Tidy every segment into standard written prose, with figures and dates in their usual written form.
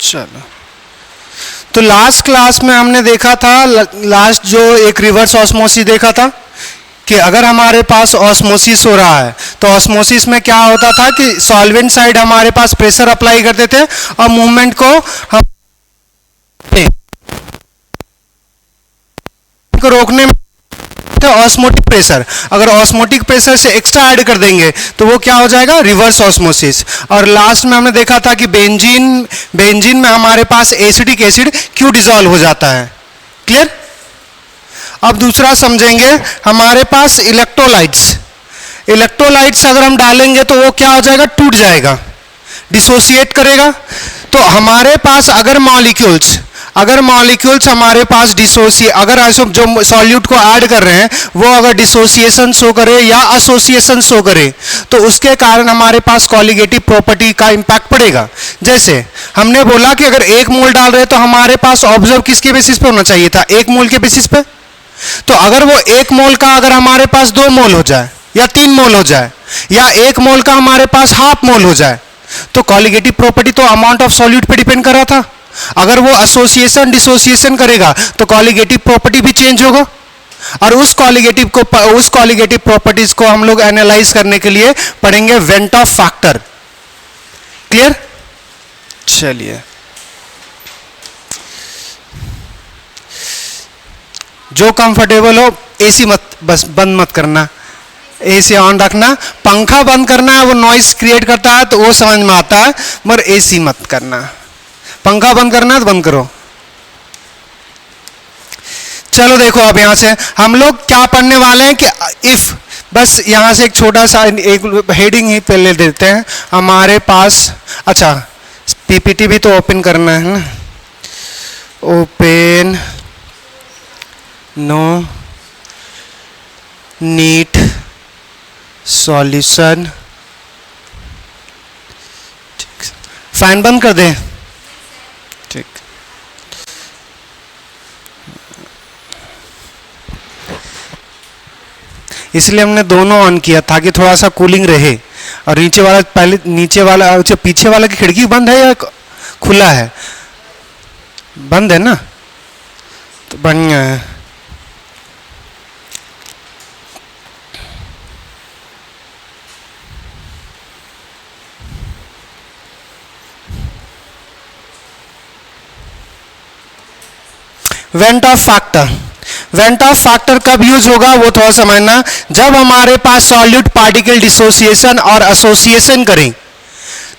चलो, तो last class में हमने देखा था, लास्ट जो एक रिवर्स ऑस्मोसिस देखा था कि अगर हमारे पास ऑस्मोसिस हो रहा है तो ऑस्मोसिस में क्या होता था कि सॉल्वेंट साइड हमारे पास प्रेशर अप्लाई करते थे और मूवमेंट को हम रोकने में ऑस्मोटिक प्रेशर, अगर ऑस्मोटिक प्रेशर से एक्स्ट्रा ऐड कर देंगे तो वो क्या हो जाएगा, रिवर्स ऑस्मोसिस। और लास्ट में हमने देखा था कि बेंजीन में हमारे पास एसिडिक एसिड क्यों डिसॉल्व हो जाता है। क्लियर। अब दूसरा समझेंगे, हमारे पास इलेक्ट्रोलाइट्स अगर हम डालेंगे तो वो क्या हो जाएगा, टूट जाएगा, डिसोसिएट करेगा। तो हमारे पास अगर मॉलिक्यूल्स हमारे पास अगर जो सॉल्यूट को ऐड कर रहे हैं वो अगर डिसोसिएशन शो करे या एसोसिएशन शो करे तो उसके कारण हमारे पास कॉलिगेटिव प्रॉपर्टी का इंपैक्ट पड़ेगा। जैसे हमने बोला कि अगर 1 मोल डाल रहे तो हमारे पास ऑब्जर्व किसके बेसिस पे होना चाहिए था, 1 मोल के बेसिस पे। तो अगर वो 1 मोल का अगर हमारे पास 2 मोल हो जाए या 3 मोल हो जाए या 1 मोल का हमारे पास हाफ मोल हो जाए तो कॉलिगेटिव प्रॉपर्टी तो अमाउंट ऑफ सॉल्यूट पे डिपेंड कर रहा था। अगर वो एसोसिएशन डिसोसिएशन करेगा तो कॉलिगेटिव प्रॉपर्टी भी चेंज होगा और उस कॉलिगेटिव प्रॉपर्टीज को हम लोग एनालाइज करने के लिए पढ़ेंगे वेंट ऑफ फैक्टर। क्लियर। चलिए, जो कंफर्टेबल हो, एसी बस बंद मत करना, एसी ऑन रखना। पंखा बंद करना है, वो नॉइस क्रिएट करता है तो वो समझ में आता है, मगर एसी मत करना। पंखा बंद करना है तो बंद करो। चलो देखो, अब यहां से हम लोग क्या पढ़ने वाले हैं कि इफ, बस यहां से एक छोटा सा एक हेडिंग ही पहले देते हैं हमारे पास। अच्छा, पीपीटी भी तो ओपन करना है ना, open no NEET solution. Fan बंद कर दें। ठीक, इसलिए हमने दोनों ऑन किया ताकि थोड़ा सा कूलिंग रहे। और नीचे वाला अच्छा, पीछे वाला की खिड़की बंद है या खुला है? बंद है ना, तो बढ़िया है। वेंट ऑफ फैक्टर कब यूज होगा वो थोड़ा समझना, जब हमारे पास सॉल्यूट पार्टिकल डिसोसिएशन और एसोसिएशन करें।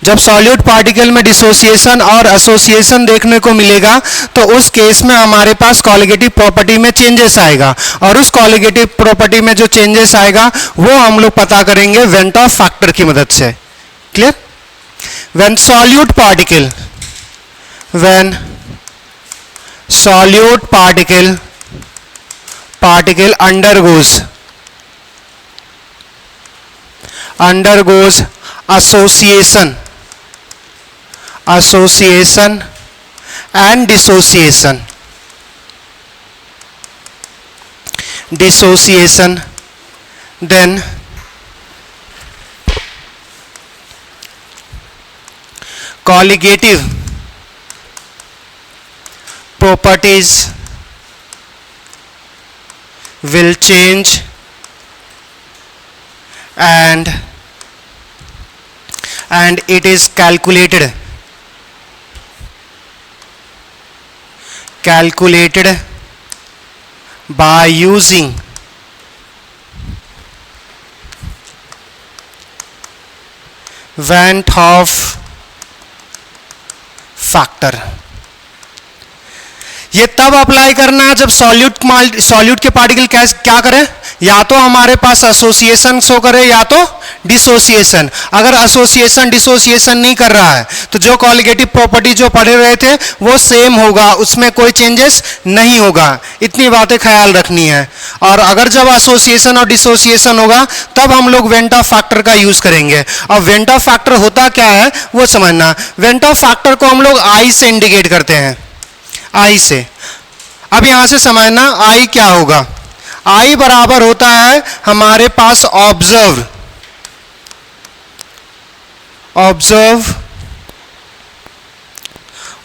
जब सॉल्यूट पार्टिकल में डिसोसिएशन और एसोसिएशन देखने को मिलेगा तो उस केस में हमारे पास कॉलिगेटिव प्रॉपर्टी में चेंजेस आएगा, और उस कॉलिगेटिव प्रॉपर्टी में जो चेंजेस आएगा वो हम लोग पता करेंगे वेंट ऑफ फैक्टर की मदद से। Clear. When solute particle undergoes association and dissociation, then colligative properties will change and it is calculated by using Van't Hoff factor। ये तब अप्लाई करना है जब सॉल्यूट के पार्टिकल क्या करें, या तो हमारे पास एसोसिएशन शो करे या तो डिसोसिएशन। अगर एसोसिएशन डिसोसिएशन नहीं कर रहा है तो जो कॉलिगेटिव प्रॉपर्टी जो पढ़े रहे थे वो सेम होगा, उसमें कोई चेंजेस नहीं होगा। इतनी बातें ख्याल रखनी है। और अगर जब एसोसिएशन और डिसोसिएशन होगा तब हम लोग वेंट ऑफ फैक्टर का यूज करेंगे। अब वेंट ऑफ फैक्टर होता क्या है वो समझना। वेंट ऑफ फैक्टर को हम लोग आई से इंडिकेट करते हैं, आई से। अब यहां से समझना आई क्या होगा। आई बराबर होता है हमारे पास observe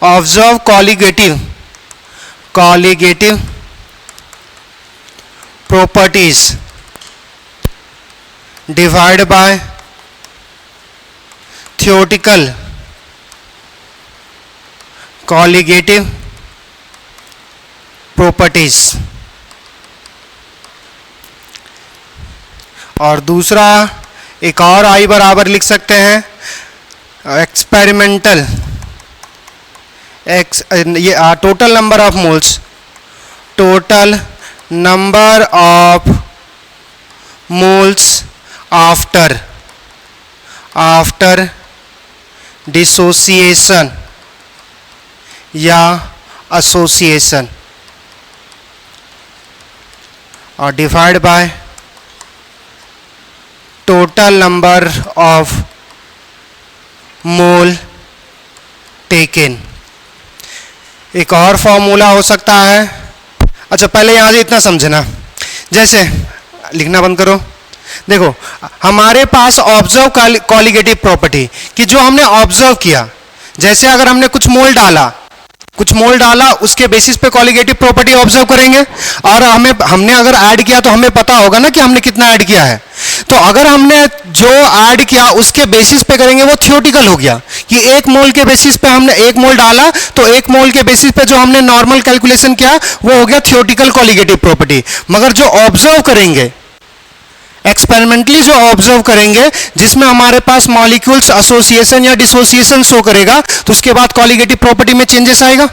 observe colligative properties divided by theoretical colligative properties। और दूसरा एक और आई बराबर लिख सकते हैं एक्सपेरिमेंटल ये total number of moles, total number of moles after dissociation या एसोसिएशन और divide by total number of mole taken. एक और फॉर्मूला हो सकता है। अच्छा पहले यहाँ से इतना समझना, जैसे लिखना बंद करो। देखो हमारे पास ऑब्जर्व कॉलिगेटिव प्रॉपर्टी कि जो हमने ऑब्जर्व किया, जैसे अगर हमने कुछ मोल डाला उसके बेसिस पे कॉलिगेटिव प्रॉपर्टी ऑब्जर्व करेंगे। और हमने अगर ऐड किया तो हमें पता होगा ना कि हमने कितना ऐड किया है। तो अगर हमने जो ऐड किया उसके बेसिस पे करेंगे वो थियोरेटिकल हो गया कि एक मोल के बेसिस पे हमने एक मोल डाला, तो एक मोल के बेसिस पे जो हमने नॉर्मल कैलकुलेशन किया वो हो गया थियोरेटिकल कॉलिगेटिव प्रॉपर्टी। मगर जो ऑब्जर्व करेंगे, एक्सपेरिमेंटली जो ऑब्जर्व करेंगे, जिसमें हमारे पास मॉलिक्यूल्स एसोसिएशन या डिसोसिएशन शो करेगा, तो उसके बाद कॉलिगेटिव प्रॉपर्टी में चेंजेस आएगा।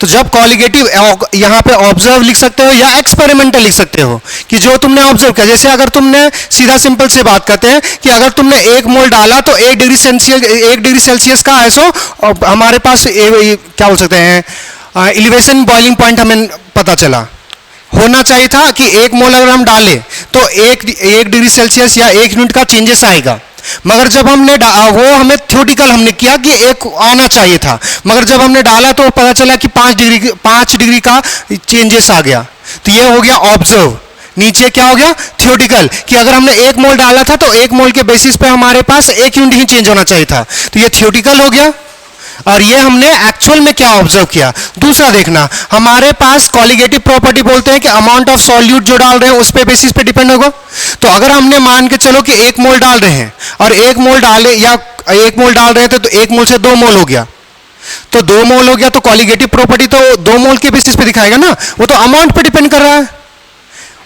तो जब कॉलिगेटिव यहां पे ऑब्जर्व लिख सकते हो या एक्सपेरिमेंटल लिख सकते हो कि जो तुमने ऑब्जर्व किया। जैसे अगर तुमने सीधा सिंपल से बात करते हैं कि अगर तुमने एक मोल डाला तो 1 डिग्री सेल्सियस का ऐसो हमारे पास क्या बोल सकते हैं एलिवेशन बॉइलिंग पॉइंट हमें पता चला। होना चाहिए था कि एक मोल अगर हम डालें तो 1 डिग्री सेल्सियस या 1 यूनिट का चेंजेस आएगा। मगर जब हमने वो हमें थ्योरेटिकल हमने किया कि एक आना चाहिए था, मगर जब हमने डाला तो पता चला कि 5 डिग्री का चेंजेस आ गया। तो ये हो गया ऑब्जर्व। नीचे क्या हो गया थ्योरेटिकल कि अगर हमने एक मोल डाला था तो एक मोल के बेसिस पे हमारे पास 1 यूनिट ही चेंज होना चाहिए था। तो ये थ्योरेटिकल हो गया। और ये हमने एक्चुअल में क्या ऑब्जर्व किया। दूसरा देखना, हमारे पास कॉलिगेटिव प्रॉपर्टी बोलते हैं कि अमाउंट ऑफ सॉल्यूट जो डाल रहे हैं उस पे बेसिस पे डिपेंड होगा। तो अगर हमने मान के चलो कि 1 मोल डाल रहे हैं और 1 मोल डाले या 1 मोल डाल रहे थे तो 1 मोल से 2 मोल हो गया, तो 2 मोल हो गया, तो कॉलिगेटिव प्रॉपर्टी तो 2 मोल के बेसिस पे दिखाएगा ना, वो तो अमाउंट पे डिपेंड कर रहा है।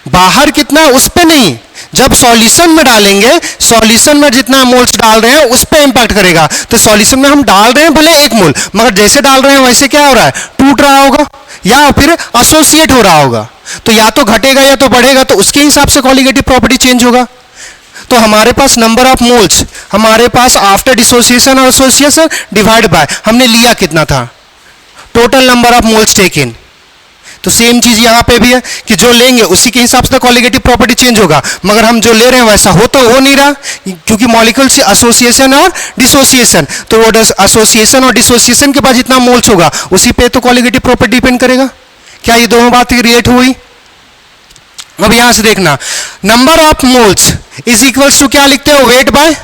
बाहर कितना है उस पे नहीं, जब सॉल्यूशन में डालेंगे, सॉल्यूशन में जितना मोल्स डाल रहे हैं उस पे इंपैक्ट करेगा। तो सॉल्यूशन में हम डाल रहे हैं भले 1 मोल, मगर जैसे डाल रहे हैं वैसे क्या हो रहा है, टूट रहा होगा या फिर एसोसिएट हो रहा होगा। तो या तो घटेगा या तो बढ़ेगा, तो उसके हिसाब से कॉलिगेटिव प्रॉपर्टी चेंज होगा। तो हमारे पास नंबर ऑफ मोल्स हमारे पास आफ्टर डिसोसिएशन और एसोसिएशन डिवाइड बाय हमने लिया कितना था, total number of moles taken. तो सेम चीज यहां पे भी है कि जो लेंगे उसी के हिसाब से कॉलिगेटिव प्रॉपर्टी चेंज होगा। मगर हम जो ले रहे हैं वैसा हो नहीं रहा, क्योंकि मॉलिक्यूल से एसोसिएशन और डिसोसिएशन, तो वो एसोसिएशन और डिसोसिएशन के बाद जितना मोल्स होगा उसी पे तो कॉलिगेटिव प्रॉपर्टी डिपेंड करेगा। क्या ये दोनों बात रिलेट हुई? अब यहां से देखना, number of moles is equals to क्या लिखते हो, वेट बाय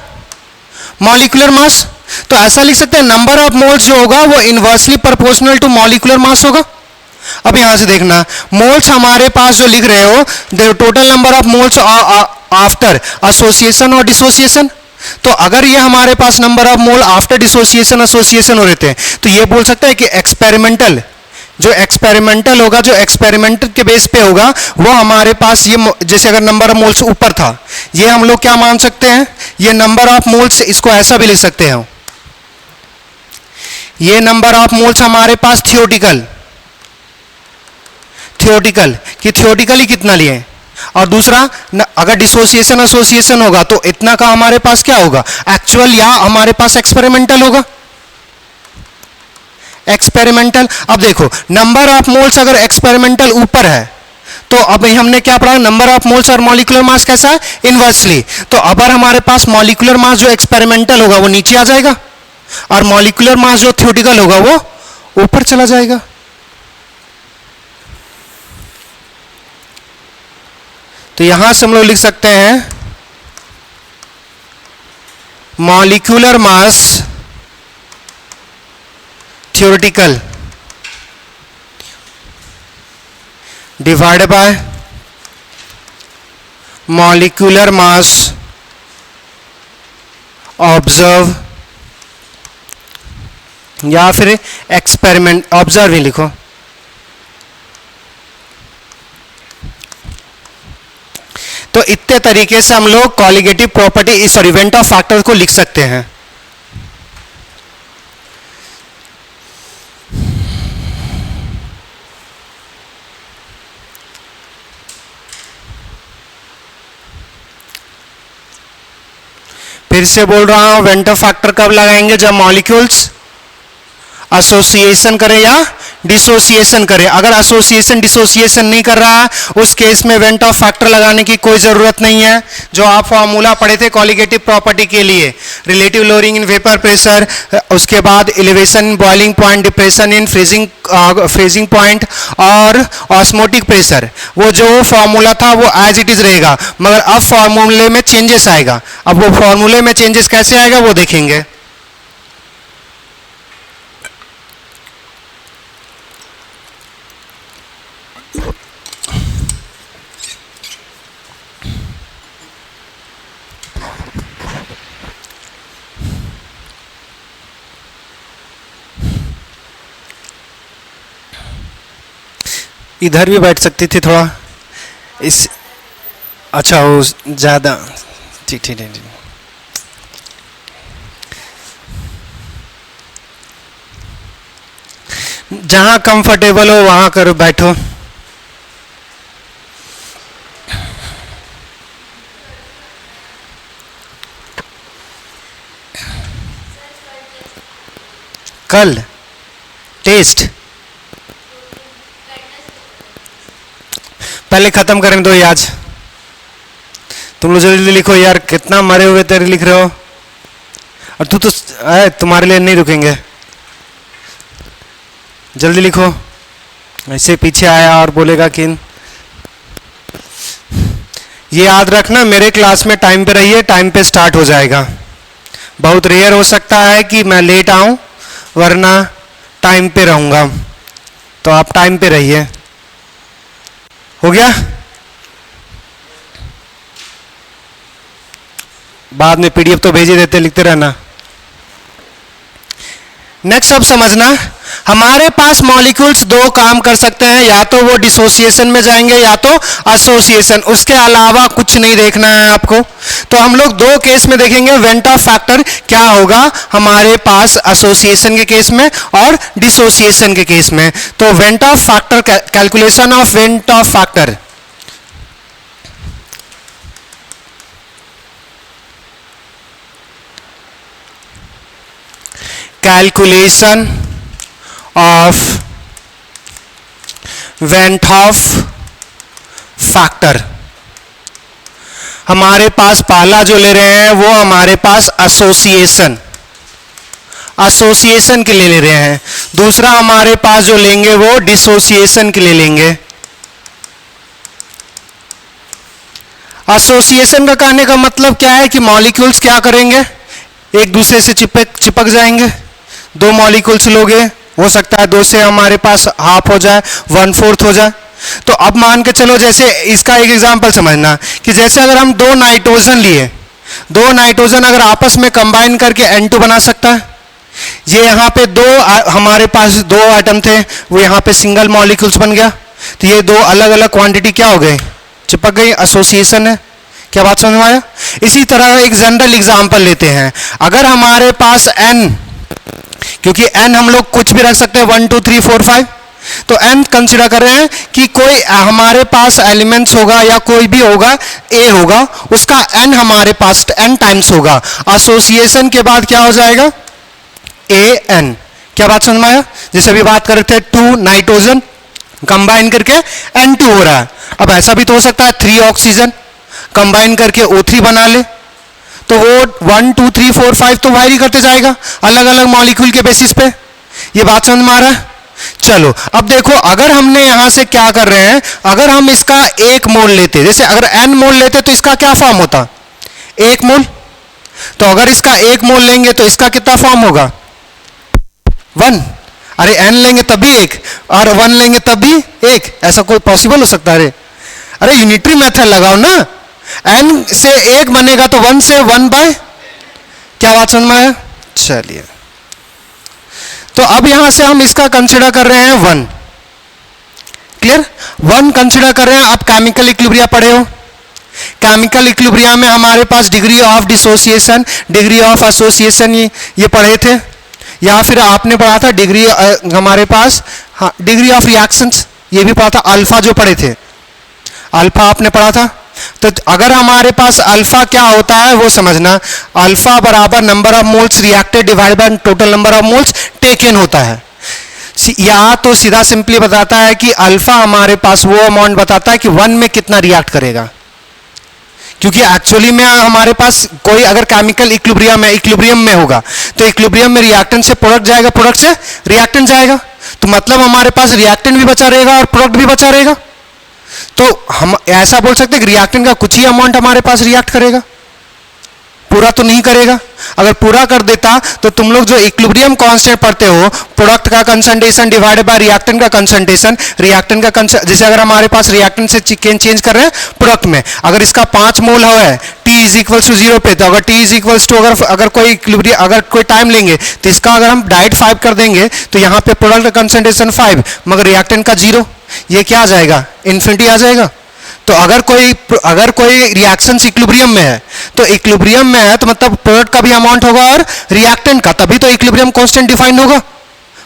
मॉलिक्यूलर मास। तो ऐसा लिख सकते हैं नंबर ऑफ मोल्स जो होगा वो inversely proportional to molecular mass होगा। अब यहां से देखना, मोल्स हमारे पास जो लिख रहे हो total number of moles after association और डिसोसिएशन। तो अगर ये हमारे पास number of mole after dissociation association हो रहे थे, तो ये बोल सकते हैं कि एक्सपेरिमेंटल होगा, जो एक्सपेरिमेंटल के बेस पे होगा, वो हमारे पास ये जैसे अगर नंबर ऑफ मोल्स ऊपर था, ये हम लोग क्या मान सकते हैं, ये नंबर ऑफ मोल्स, इसको ऐसा भी लिख सकते हैं, ये नंबर ऑफ मोल्स हमारे पास थियोरेटिकल कि थियोरेटिकली कितना लिए। और दूसरा अगर डिसोसिएशन एसोसिएशन होगा तो इतना का हमारे पास क्या होगा, एक्चुअल या हमारे पास एक्सपेरिमेंटल होगा, एक्सपेरिमेंटल। अब देखो नंबर ऑफ मोल्स अगर एक्सपेरिमेंटल ऊपर है तो अब हमने क्या पढ़ा, नंबर ऑफ मोल्स और मॉलिक्यूलर मास कैसा है, इनवर्सली। तो अब हमारे पास मॉलिक्यूलर मास जो एक्सपेरिमेंटल होगा वो नीचे आ जाएगा और मॉलिक्यूलर मास जो थियोरेटिकल होगा वो ऊपर चला जाएगा। तो यहां से हम लोग लिख सकते हैं molecular mass theoretical divided by molecular mass observe, या फिर एक्सपेरिमेंट, ऑब्जर्व ही लिखो, तो इतने तरीके से हम लोग colligative property sorry went Hoff factor को लिख सकते हैं। फिर से बोल रहा हूं, वेंट ऑफ फैक्टर कब लगाएंगे? जब मॉलिक्यूल्स एसोसिएशन करे या डिसोसिएशन करे। अगर एसोसिएशन डिसोसिएशन नहीं कर रहा है उस केस में वेंट ऑफ फैक्टर लगाने की कोई ज़रूरत नहीं है। जो आप फॉर्मूला पढ़े थे कॉलिगेटिव प्रॉपर्टी के लिए, relative lowering in vapour pressure, उसके बाद elevation in boiling point, depression in freezing point और ऑस्मोटिक प्रेशर, वो जो फॉर्मूला था वो एज इट इज रहेगा, मगर अब फॉर्मूले में चेंजेस आएगा। अब वो फॉर्मूले में चेंजेस कैसे आएगा वो देखेंगे। इधर भी बैठ सकती थी थोड़ा इस, अच्छा वो ज़्यादा, ठीक ठीक ठीक। जहाँ कंफर्टेबल हो वहाँ करो, बैठो। कल टेस्ट पहले खत्म करें दो आज। तुम लोग जल्दी लिखो यार, कितना मरे हुए तेरे लिख रहे हो, और तू तो तुम्हारे लिए नहीं रुकेंगे, जल्दी लिखो। ऐसे पीछे आया और बोलेगा कि ये याद रखना, मेरे क्लास में टाइम पे रहिए, टाइम पे स्टार्ट हो जाएगा। बहुत रेयर हो सकता है कि मैं लेट आऊं, वरना टाइम पे रहूंगा, तो आप टाइम पे रहिए। हो गया? बाद में पीडीएफ तो भेज ही देते, लिखते रहना। नेक्स्ट अब समझना, हमारे पास मॉलिक्यूल्स दो काम कर सकते हैं, या तो वो डिसोसिएशन में जाएंगे या तो एसोसिएशन, उसके अलावा कुछ नहीं देखना है आपको। तो हम लोग दो केस में देखेंगे वेंट ऑफ फैक्टर क्या होगा हमारे पास एसोसिएशन के केस में और डिसोसिएशन के केस में। तो went Hoff factor, calculation of went Hoff factor. Calculation of went Hoff factor, हमारे पास पहला जो ले रहे हैं वो हमारे पास एसोसिएशन के लिए ले रहे हैं, दूसरा हमारे पास जो लेंगे वो डिसोसिएशन के लिए लेंगे। एसोसिएशन का कहने का मतलब क्या है कि मॉलिक्यूल्स क्या करेंगे, एक दूसरे से चिपक जाएंगे। दो मॉलिक्यूल्स लोगे, हो सकता है दो से हमारे पास हाफ हो जाए, 1/4 हो जाए। तो अब मान के चलो, जैसे इसका एक एग्जांपल समझना कि जैसे अगर हम दो नाइट्रोजन लिए, दो नाइट्रोजन अगर आपस में कंबाइन करके N2 बना सकता है। ये यहाँ पे दो हमारे पास दो एटम थे, वो यहाँ पे सिंगल मॉलिक्यूल्स बन गया, तो ये दो अलग अलग क्वांटिटी क्या हो गई, चिपक गई, एसोसिएशन है। क्या बात समझ में आया? इसी तरह एक जनरल एग्जांपल लेते हैं, अगर हमारे पास N, क्योंकि N हम लोग कुछ भी रख सकते हैं 1 2 3 4 5, तो N कंसीडर कर रहे हैं कि कोई हमारे पास एलिमेंट्स होगा या कोई भी होगा, A होगा, उसका N हमारे पास N टाइम्स होगा। एसोसिएशन के बाद क्या हो जाएगा, AN। क्या बात समझ में आया? जैसे अभी बात कर रहे थे 2 नाइट्रोजन कंबाइन करके N2 हो रहा है। अब ऐसा भी तो हो सकता है 3 ऑक्सीजन कंबाइन करके O3 बना ले, तो वो 1 2 3 4 5 तो वायरी करते जाएगा अलग अलग मॉलिक्यूल के बेसिस पे। ये बात समझ में आ रहा है? चलो अब देखो, अगर हमने यहां से क्या कर रहे हैं, अगर हम इसका 1 मोल लेते, जैसे अगर N मोल लेते तो इसका क्या फॉर्म होता, 1 मोल। तो अगर इसका 1 मोल लेंगे तो इसका कितना फॉर्म होगा, 1। अरे n लेंगे तब भी एक, और 1 लेंगे तब भी एक, ऐसा कोई पॉसिबल हो सकता है? अरे यूनिटरी मेथड लगाओ ना, n से एक बनेगा तो 1 से 1 बाय, क्या बात समझ में आया? चलिए, तो अब यहां से हम इसका कंसिडर कर रहे हैं 1, क्लियर? 1 कंसिडर कर रहे हैं। आप केमिकल इक्विलिब्रिया पढ़े हो, केमिकल इक्विलिब्रिया में हमारे पास degree of dissociation, degree of association ये पढ़े थे, या फिर आपने पढ़ा था डिग्री हमारे पास, हाँ, डिग्री ऑफ रिएक्शंस ये भी पढ़ा था, अल्फा जो पढ़े थे, अल्फा आपने पढ़ा था। तो अगर हमारे पास अल्फा क्या होता है वो समझना, अल्फा बराबर number of moles reacted divide by total number of moles taken होता है। या तो सीधा सिंपली बताता है कि अल्फा हमारे पास वो अमाउंट बताता है कि 1 में कितना रिएक्ट करेगा, क्योंकि एक्चुअली में हमारे पास कोई अगर केमिकल इक्विलिब्रियम में होगा तो इक्विलिब्रियम में रिएक्टेंट से प्रोडक्ट जाएगा, प्रोडक्ट से रिएक्टेंट जाएगा, तो मतलब हमारे पास रिएक्टेंट भी बचा रहेगा और प्रोडक्ट भी बचा रहेगा। तो हम ऐसा बोल सकते हैं कि रिएक्टेंट का कुछ ही अमाउंट हमारे पास रिएक्ट करेगा, पूरा तो नहीं करेगा। अगर पूरा कर देता तो तुम लोग जो इक्विलिब्रियम कांस्टेंट पढ़ते हो, प्रोडक्ट का कंसंट्रेशन डिवाइडेड बाय रिएक्टेंट का कंसंट्रेशन, रिएक्टेंट का जैसे अगर हमारे पास रिएक्टेंट से चेंज कर रहे हैं प्रोडक्ट में, अगर इसका 5 मोल है T इज इक्वल टू 0 पे, तो अगर T इज इक्वल टू अगर कोई इक्विलिब्रियम अगर कोई टाइम लेंगे तो इसका अगर हम डाइट 5 कर देंगे तो यहाँ पे प्रोडक्ट का कंसंट्रेशन 5 मगर रिएक्टेंट का 0, ये क्या आ जाएगा? इन्फिनिटी आ जाएगा। तो अगर कोई रिएक्शन इक्विलिब्रियम में है तो इक्विलिब्रियम में है तो मतलब प्रोडक्ट का भी अमाउंट होगा और रिएक्टेंट का, तभी तो इक्विलिब्रियम कांस्टेंट डिफाइंड होगा।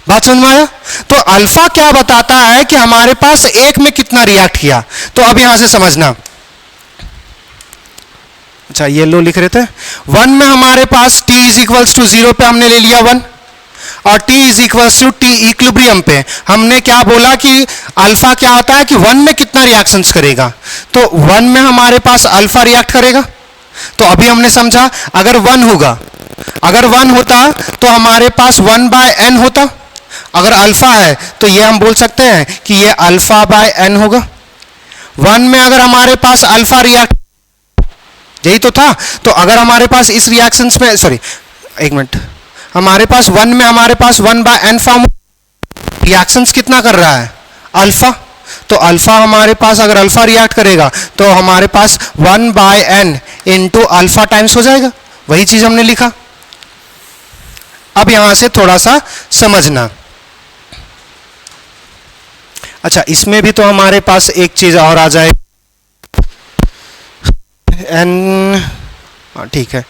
बात समझ में आया? तो अल्फा क्या बताता है कि हमारे पास एक में कितना रिएक्ट किया। तो अब यहां से समझना, अच्छा ये लो लिख रहे थे, 1 में हमारे पास t इज इक्वल्स टू 0 पे हमने ले लिया 1, और t is equals to t equilibrium पे हमने क्या बोला कि अल्फा क्या होता है कि 1 में कितना रिएक्शंस करेगा। तो 1 में हमारे पास अल्फा रिएक्ट करेगा। तो अभी हमने समझा अगर 1 होगा, अगर 1 होता तो हमारे पास 1 बाय n होता, अगर अल्फा है तो ये हम बोल सकते हैं कि ये अल्फा बाय n होगा। 1 में अगर हमारे पास अल्फा रिएक्ट, यही तो था, तो अगर हमारे पास इस रिएक्शंस में, सॉरी एक मिनट, हमारे पास 1 में हमारे पास 1 बाय n फॉर्म, रिएक्शंस कितना कर रहा है? अल्फा। तो अल्फा हमारे पास अगर अल्फा रिएक्ट करेगा तो हमारे पास 1 by n into alpha times हो जाएगा, वही चीज हमने लिखा। अब यहां से थोड़ा सा समझना, अच्छा इसमें भी तो हमारे पास एक चीज और आ जाए, n, ठीक है,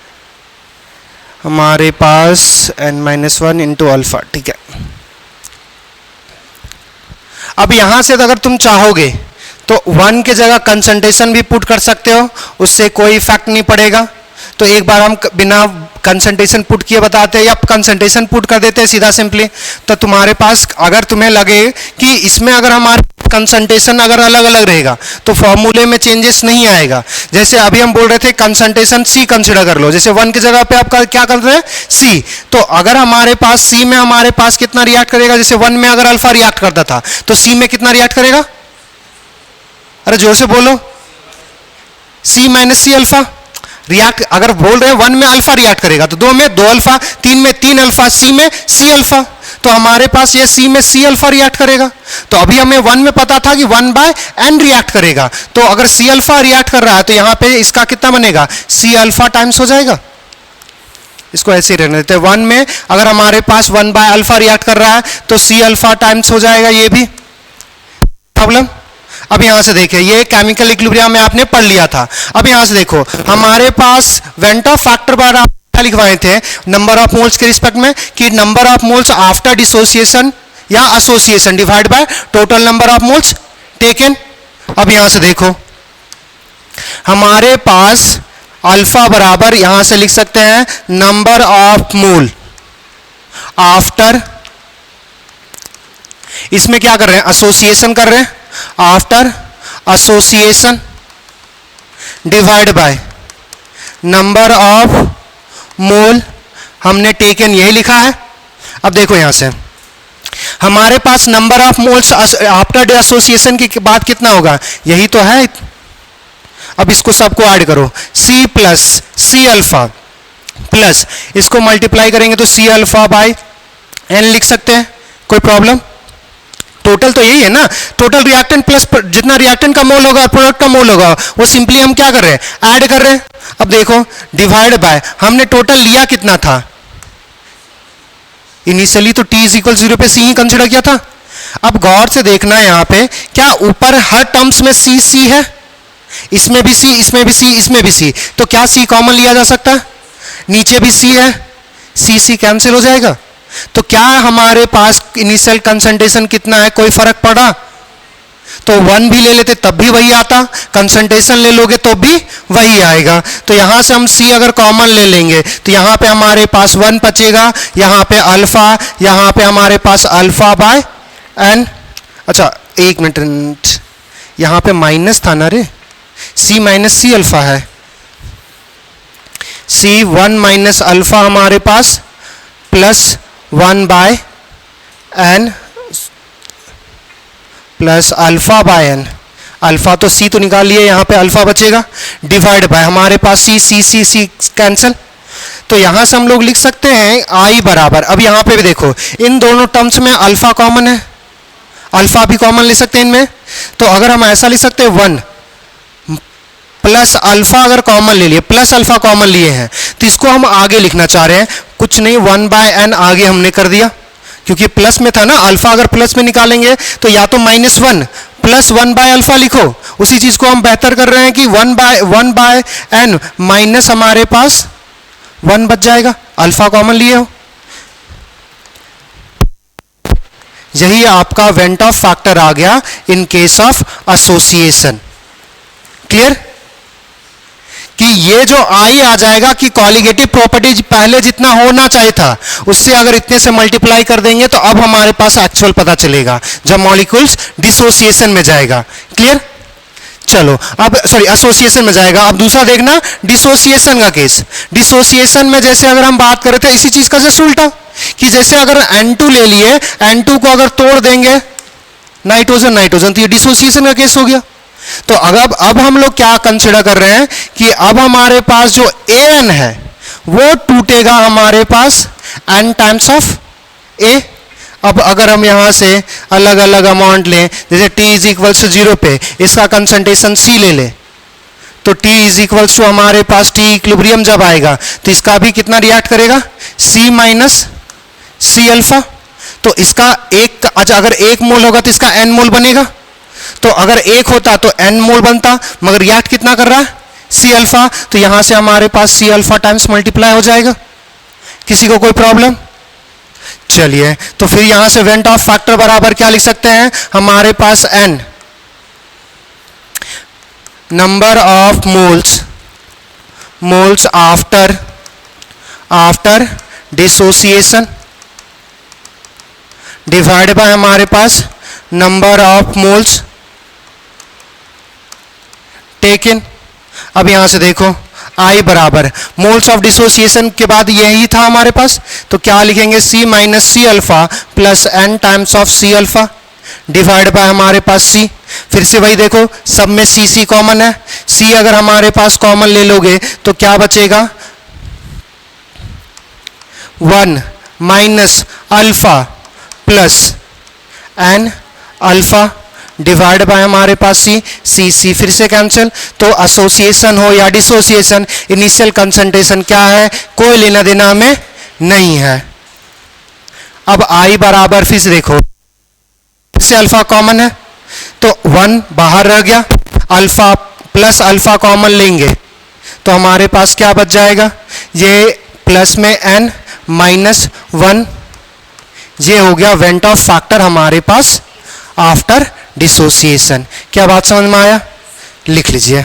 हमारे पास n-1 इंटू अल्फा, ठीक है। अब यहां से अगर तुम चाहोगे तो 1 के जगह कंसंट्रेशन भी पुट कर सकते हो, उससे कोई इफेक्ट नहीं पड़ेगा। तो एक बार हम बिना कंसंट्रेशन पुट किए बताते हैं या कंसंट्रेशन पुट कर देते हैं सीधा सिंपली। तो तुम्हारे पास अगर तुम्हें लगे कि इसमें अगर हमारे कंसंट्रेशन अगर अलग अलग रहेगा तो फॉर्मूले में चेंजेस नहीं आएगा। जैसे अभी हम बोल रहे थे कंसंट्रेशन C कंसिडर कर लो, जैसे 1 की जगह पे आप क्या कर रहे हैं C, तो अगर हमारे पास C में हमारे पास कितना रिएक्ट करेगा, जैसे 1 में अगर अल्फा रिएक्ट करता था तो C में कितना रिएक्ट करेगा? अरे जोर से बोलो, C minus C alpha react, अगर बोल रहे हैं 1 में अल्फा रिएक्ट करेगा तो 2 में 2 अल्फा, 3 में 3 अल्फा, C में C अल्फा, तो हमारे पास ये C में C अल्फा रिएक्ट करेगा। तो अभी हमें 1 में पता था कि 1 बाय n रिएक्ट करेगा, तो अगर C अल्फा रिएक्ट कर रहा है तो यहाँ पे इसका कितना बनेगा? C अल्फा टाइम्स हो जाएगा। इसको ऐसे ही रहने देते हैं, 1 में अगर हमारे पास 1 बाय अल्फा रिएक्ट कर रहा है तो C अल्फा टाइम्स हो जाएगा, ये भी प्रॉब्लम। अब यहां से देखिए, ये केमिकल इक्विलिब्रियम में आपने पढ़ लिया था। अब यहां से देखो, हमारे पास वेंट ऑफ फैक्टर बार आप लिखवाए थे नंबर ऑफ मोल्स के रिस्पेक्ट में कि number of moles after dissociation या association divide by total number of moles taken. अब यहां से देखो, हमारे पास अल्फा बराबर यहां से लिख सकते हैं नंबर ऑफ मोल आफ्टर, इसमें क्या कर रहे हैं? एसोसिएशन कर रहे हैं, after association divide by number of मोल हमने टेकन, यही लिखा है। अब देखो यहां से हमारे पास number of moles after association की बात कितना होगा? यही तो है। अब इसको सबको ऐड करो, C plus C alpha plus इसको मल्टीप्लाई करेंगे तो C अल्फा बाय n लिख सकते हैं, कोई प्रॉब्लम? टोटल तो यही है ना, टोटल रिएक्टेंट प्लस जितना रिएक्टेंट का मोल होगा प्रोडक्ट का मोल होगा वो सिंपली हम क्या कर रहे हैं, ऐड कर रहे हैं। अब देखो डिवाइड बाय, हमने टोटल लिया कितना था इनिशियली, तो t इज इक्वल 0 पे c ही कंसिडर किया था। अब गौर से देखना है यहां पे, क्या ऊपर हर टर्म्स में c है, इसमें भी c, इसमें भी c, इसमें भी c, तो क्या c कॉमन लिया जा सकता है? नीचे भी c है, c कैंसिल हो जाएगा। तो क्या हमारे पास इनिशियल कंसंट्रेशन कितना है, कोई फर्क पड़ा? तो 1 भी ले लेते तब भी वही आता, कंसंट्रेशन ले लोगे तो भी वही आएगा। तो यहां से हम c अगर कॉमन ले लेंगे तो यहां पे हमारे पास 1 बचेगा, यहां पे अल्फा, यहां पे हमारे पास अल्फा बाय एन। अच्छा एक मिनट, यहां पे माइनस था ना रे, c माइनस c अल्फा है, c 1 माइनस अल्फा हमारे पास plus 1 by n plus alpha by n. Alpha तो c तो निकाल लिए, यहां पे अल्फा बचेगा, डिवाइड बाय हमारे पास c कैंसिल। तो यहां से हम लोग लिख सकते हैं i बराबर, अब यहां पे भी देखो इन दोनों टर्म्स में अल्फा कॉमन है, अल्फा भी कॉमन ले सकते हैं इनमें। तो अगर हम ऐसा लिख सकते हैं 1 प्लस अल्फा, अगर कॉमन ले लिए प्लस अल्फा कॉमन लिए हैं तो इसको हम आगे लिखना चाह रहे हैं, कुछ नहीं 1 बाय एन आगे हमने कर दिया, क्योंकि प्लस में था ना, अल्फा अगर प्लस में निकालेंगे तो या तो -1 प्लस 1 बाय अल्फा लिखो, उसी चीज को हम बेहतर कर रहे हैं कि 1 बाय एन माइनस हमारे पास 1 बच जाएगा, अल्फा कॉमन लिए हो। यही आपका वेंट ऑफ फैक्टर आ गया in case of association. Clear? कि ये जो आई आ जाएगा कि कॉलिगेटिव प्रॉपर्टी पहले जितना होना चाहिए था उससे अगर इतने से मल्टीप्लाई कर देंगे तो अब हमारे पास एक्चुअल पता चलेगा जब मॉलिक्यूल्स डिसोसिएशन में जाएगा। क्लियर? चलो अब सॉरी एसोसिएशन में जाएगा। अब दूसरा देखना डिसोसिएशन का केस। डिसोसिएशन में जैसे अगर हम बात कर रहे थे इसी चीज का जस्ट उल्टा, कि जैसे अगर N2 ले लिए, N2 को अगर तोड़ देंगे नाइट्रोजन नाइट्रोजन, तो ये डिसोसिएशन का केस हो गया। तो अब हम लोग क्या कंसिडर कर रहे हैं कि अब हमारे पास जो AN है वो टूटेगा हमारे पास N टाइम्स ऑफ A। अब अगर हम यहां से अलग अलग अमाउंट लें, जैसे T इज इक्वल्स टू 0 पे इसका कंसंट्रेशन C ले ले, तो T इज इक्वल्स टू हमारे पास T इक्विलिब्रियम जब आएगा तो इसका भी कितना रिएक्ट करेगा, C माइनस C अल्फा। तो इसका एक, अच्छा अगर 1 मोल होगा तो इसका N मोल बनेगा, तो अगर 1 होता तो N मोल बनता, मगर रिएक्ट कितना कर रहा है, C अल्फा। तो यहां से हमारे पास C अल्फा टाइम्स मल्टीप्लाई हो जाएगा। किसी को कोई प्रॉब्लम? चलिए तो फिर यहां से वेंट ऑफ फैक्टर बराबर क्या लिख सकते हैं, हमारे पास N number of moles after dissociation divide by हमारे पास नंबर ऑफ मोल्स टेकन। अब यहां से देखो I बराबर मोल्स ऑफ डिसोसिएशन के बाद यही था हमारे पास, तो क्या लिखेंगे C minus C alpha plus N times of C alpha divide by हमारे पास C। फिर से वही देखो सब में C कॉमन है, C अगर हमारे पास कॉमन ले लोगे तो क्या बचेगा, 1 minus alpha plus N alpha divide by हमारे पास C फिर से कैंसिल। तो एसोसिएशन हो या डिसोसिएशन इनिशियल कंसंट्रेशन क्या है, कोई लेना देना हमें नहीं है। अब I बराबर फिर से देखो फिर से अल्फा कॉमन है तो 1 बाहर रह गया, अल्फा प्लस अल्फा कॉमन लेंगे तो हमारे पास क्या बच जाएगा, ये प्लस में N माइनस 1, ये हो गया वेंट ऑफ फैक्टर हमारे पास आफ्टर डिसोसिएशन। क्या बात समझ में आया? लिख लीजिए।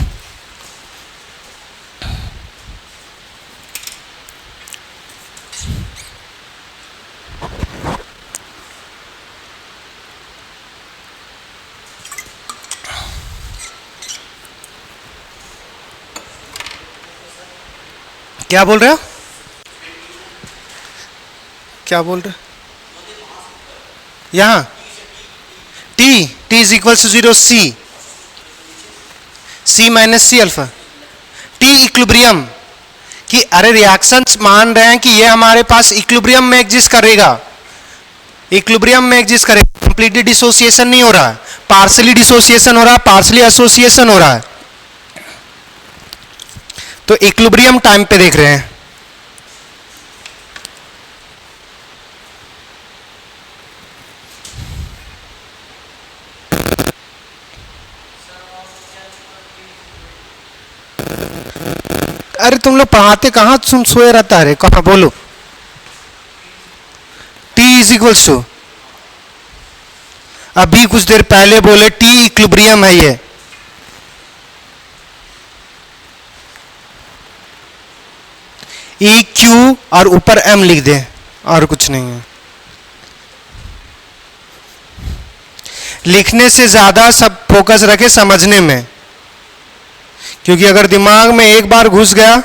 क्या बोल रहे हो, क्या बोल रहे हो? यहां T is equal to 0 C minus C alpha, T equilibrium कि अरे रिएक्शंस मान रहे हैं कि ये हमारे पास इक्विलिब्रियम में एग्जिस्ट करेगा, इक्विलिब्रियम में एग्जिस्ट करे, कंप्लीटली डिसोसिएशन नहीं हो रहा है, पार्सली डिसोसिएशन हो रहा है, पार्सली एसोसिएशन हो रहा है। तो इक्विलिब्रियम टाइम पे देख रहे हैं। अरे तुम लोग पढ़ाते कहाँ, तुम सोए रहता है, कहाँ बोलो। T इज इक्वल्स टू, अभी कुछ देर पहले बोले T इक्विलिब्रियम है ये। E Q और ऊपर M लिख दे, और कुछ नहीं है। लिखने से ज्यादा सब फोकस रखे समझने में, क्योंकि अगर दिमाग में एक बार घुस गया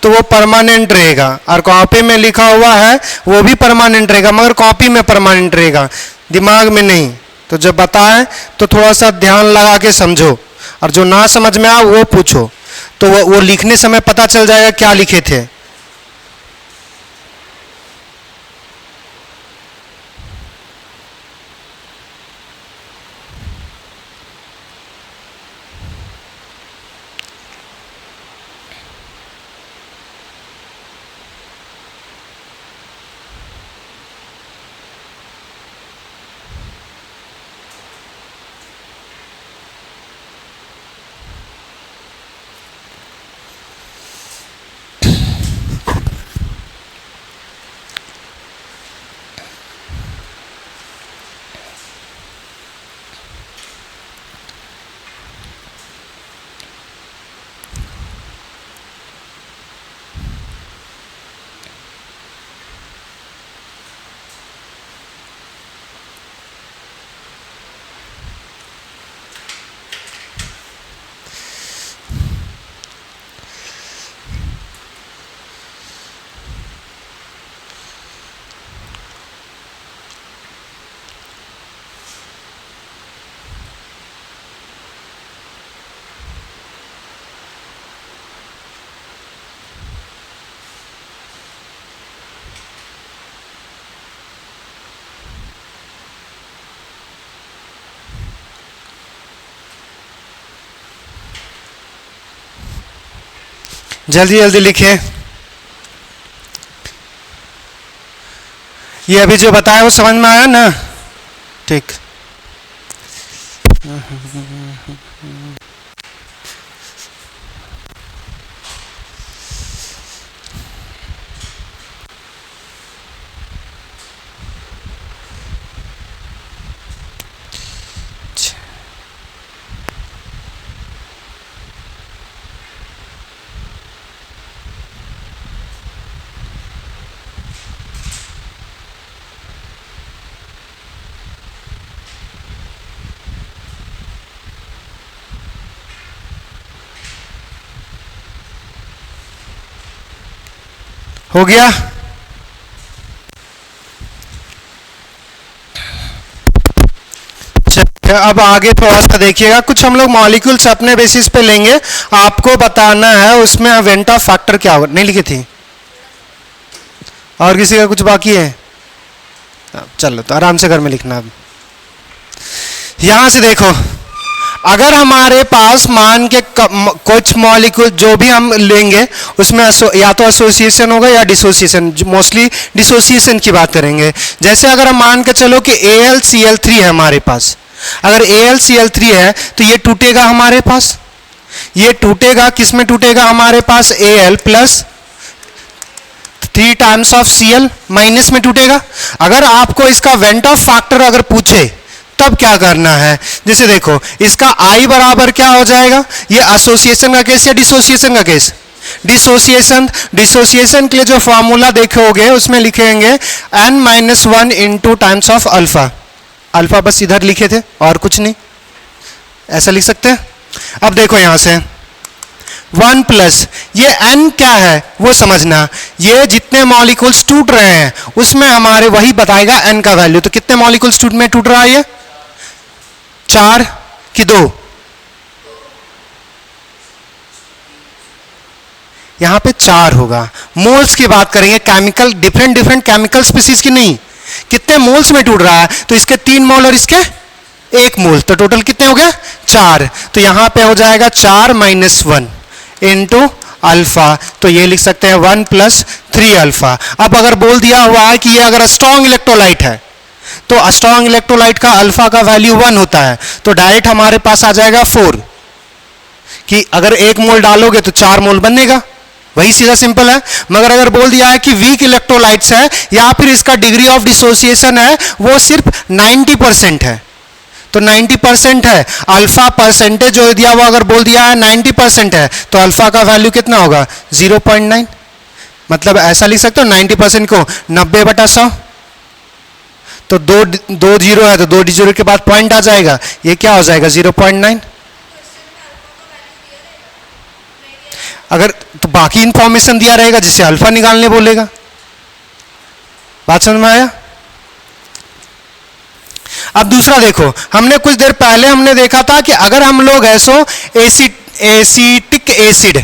तो वो परमानेंट रहेगा, और कॉपी में लिखा हुआ है वो भी परमानेंट रहेगा, मगर कॉपी में परमानेंट रहेगा, दिमाग में नहीं। तो जब बताएं तो थोड़ा सा ध्यान लगा के समझो, और जो ना समझ में आ वो पूछो, तो वो लिखने समय पता चल जाएगा क्या लिखे थे। जल्दी जल्दी लिखिए। ये अभी जो बताया वो समझ में आया ना? ठीक। हो गया? अब आगे थोड़ा सा देखिएगा, कुछ हम लोग मॉलिक्यूल्स अपने बेसिस पे लेंगे, आपको बताना है उसमें वेंट ऑफ फैक्टर क्या होगा। नहीं लिखी थी? और किसी का कुछ बाकी है? चलो तो आराम से घर में लिखना। अब यहां से देखो, अगर हमारे पास मान के कुछ मॉलिक्यूल जो भी हम लेंगे उसमें या तो एसोसिएशन होगा या डिसोसिएशन, मोस्टली डिसोसिएशन की बात करेंगे। जैसे अगर हम मान के चलो कि AlCl3 है हमारे पास, अगर AlCl3 है तो ये टूटेगा हमारे पास, ये टूटेगा किस में टूटेगा हमारे पास? Al plus 3 times of Cl minus में टूटेगा। अगर आपको इसका वेंट ऑफ फैक्टर अगर पूछे तब क्या करना है? जैसे देखो, इसका I बराबर क्या हो जाएगा? ये एसोसिएशन का केस या डिसोसिएशन का केस? डिसोसिएशन। डिसोसिएशन के लिए जो फॉर्मूला देखोगे उसमें लिखेंगे n-1 into times of alpha. Alpha बस इधर लिखे थे और कुछ नहीं, ऐसा लिख सकते हैं। अब देखो यहां से 1 प्लस ये n क्या है वो समझना, ये जितने मॉलिक्यूल्स टूट रहे हैं उसमें हमारे वही बताएगा n का वैल्यू। तो कितने मॉलिक्यूल्स टूट रहा है? ये 4 कि 2? यहां पे 4 होगा। मोल्स की बात करेंगे, केमिकल डिफरेंट केमिकल स्पीसीज की नहीं, कितने मोल्स में टूट रहा है, तो इसके 3 मोल और इसके 1 मोल, तो टोटल कितने हो गए 4। तो यहां पे हो जाएगा 4 - 1 इंटू अल्फा, तो ये लिख सकते हैं 1 + 3 अल्फा। अब अगर बोल दिया हुआ है कि ये अगर स्ट्रॉन्ग इलेक्ट्रोलाइट है, तो स्ट्रॉन्ग इलेक्ट्रोलाइट का अल्फा का वैल्यू 1 होता है, तो डायरेक्ट हमारे पास आ जाएगा 4, कि अगर 1 मोल डालोगे तो 4 मोल बनेगा, वही सीधा सिंपल है। मगर अगर बोल दिया है कि वीक इलेक्ट्रोलाइट्स है या फिर इसका डिग्री ऑफ डिसोसिएशन है वो सिर्फ 90% है, तो 90% है, अल्फा परसेंटेज जो दिया हुआ अगर बोल दिया है 90% है, तो अल्फा का वैल्यू कितना होगा 0.9। मतलब ऐसा लिख सकते हो 90% को 90/100, तो दो जीरो है तो 2 जीरो के बाद पॉइंट आ जाएगा, ये क्या हो जाएगा 0.9। अगर तो बाकी इंफॉर्मेशन दिया रहेगा जिसे अल्फा निकालने बोलेगा। बात समझ में आया? अब दूसरा देखो, हमने कुछ देर पहले हमने देखा था कि अगर हम लोग एसिटिक एसिड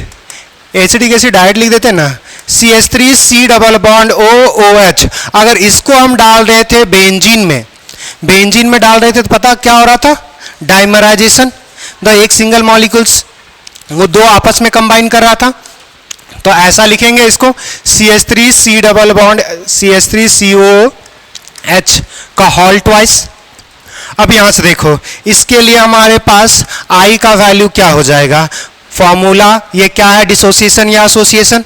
डायरेक्ट लिख देते ना, CH3 C double bond OOH, अगर इसको हम डाल रहे थे बेंजीन में डाल रहे थे तो पता क्या हो रहा था, डाइमराइजेशन, द एक सिंगल मॉलिक्यूल्स वो 2 आपस में कंबाइन कर रहा था। तो ऐसा लिखेंगे इसको CH3 C double bond CH3 COH का होल ट्वाइस। अब यहां से देखो, इसके लिए हमारे पास I का वैल्यू क्या हो जाएगा, फॉर्मूला ये क्या है, डिसोसिएशन या एसोसिएशन,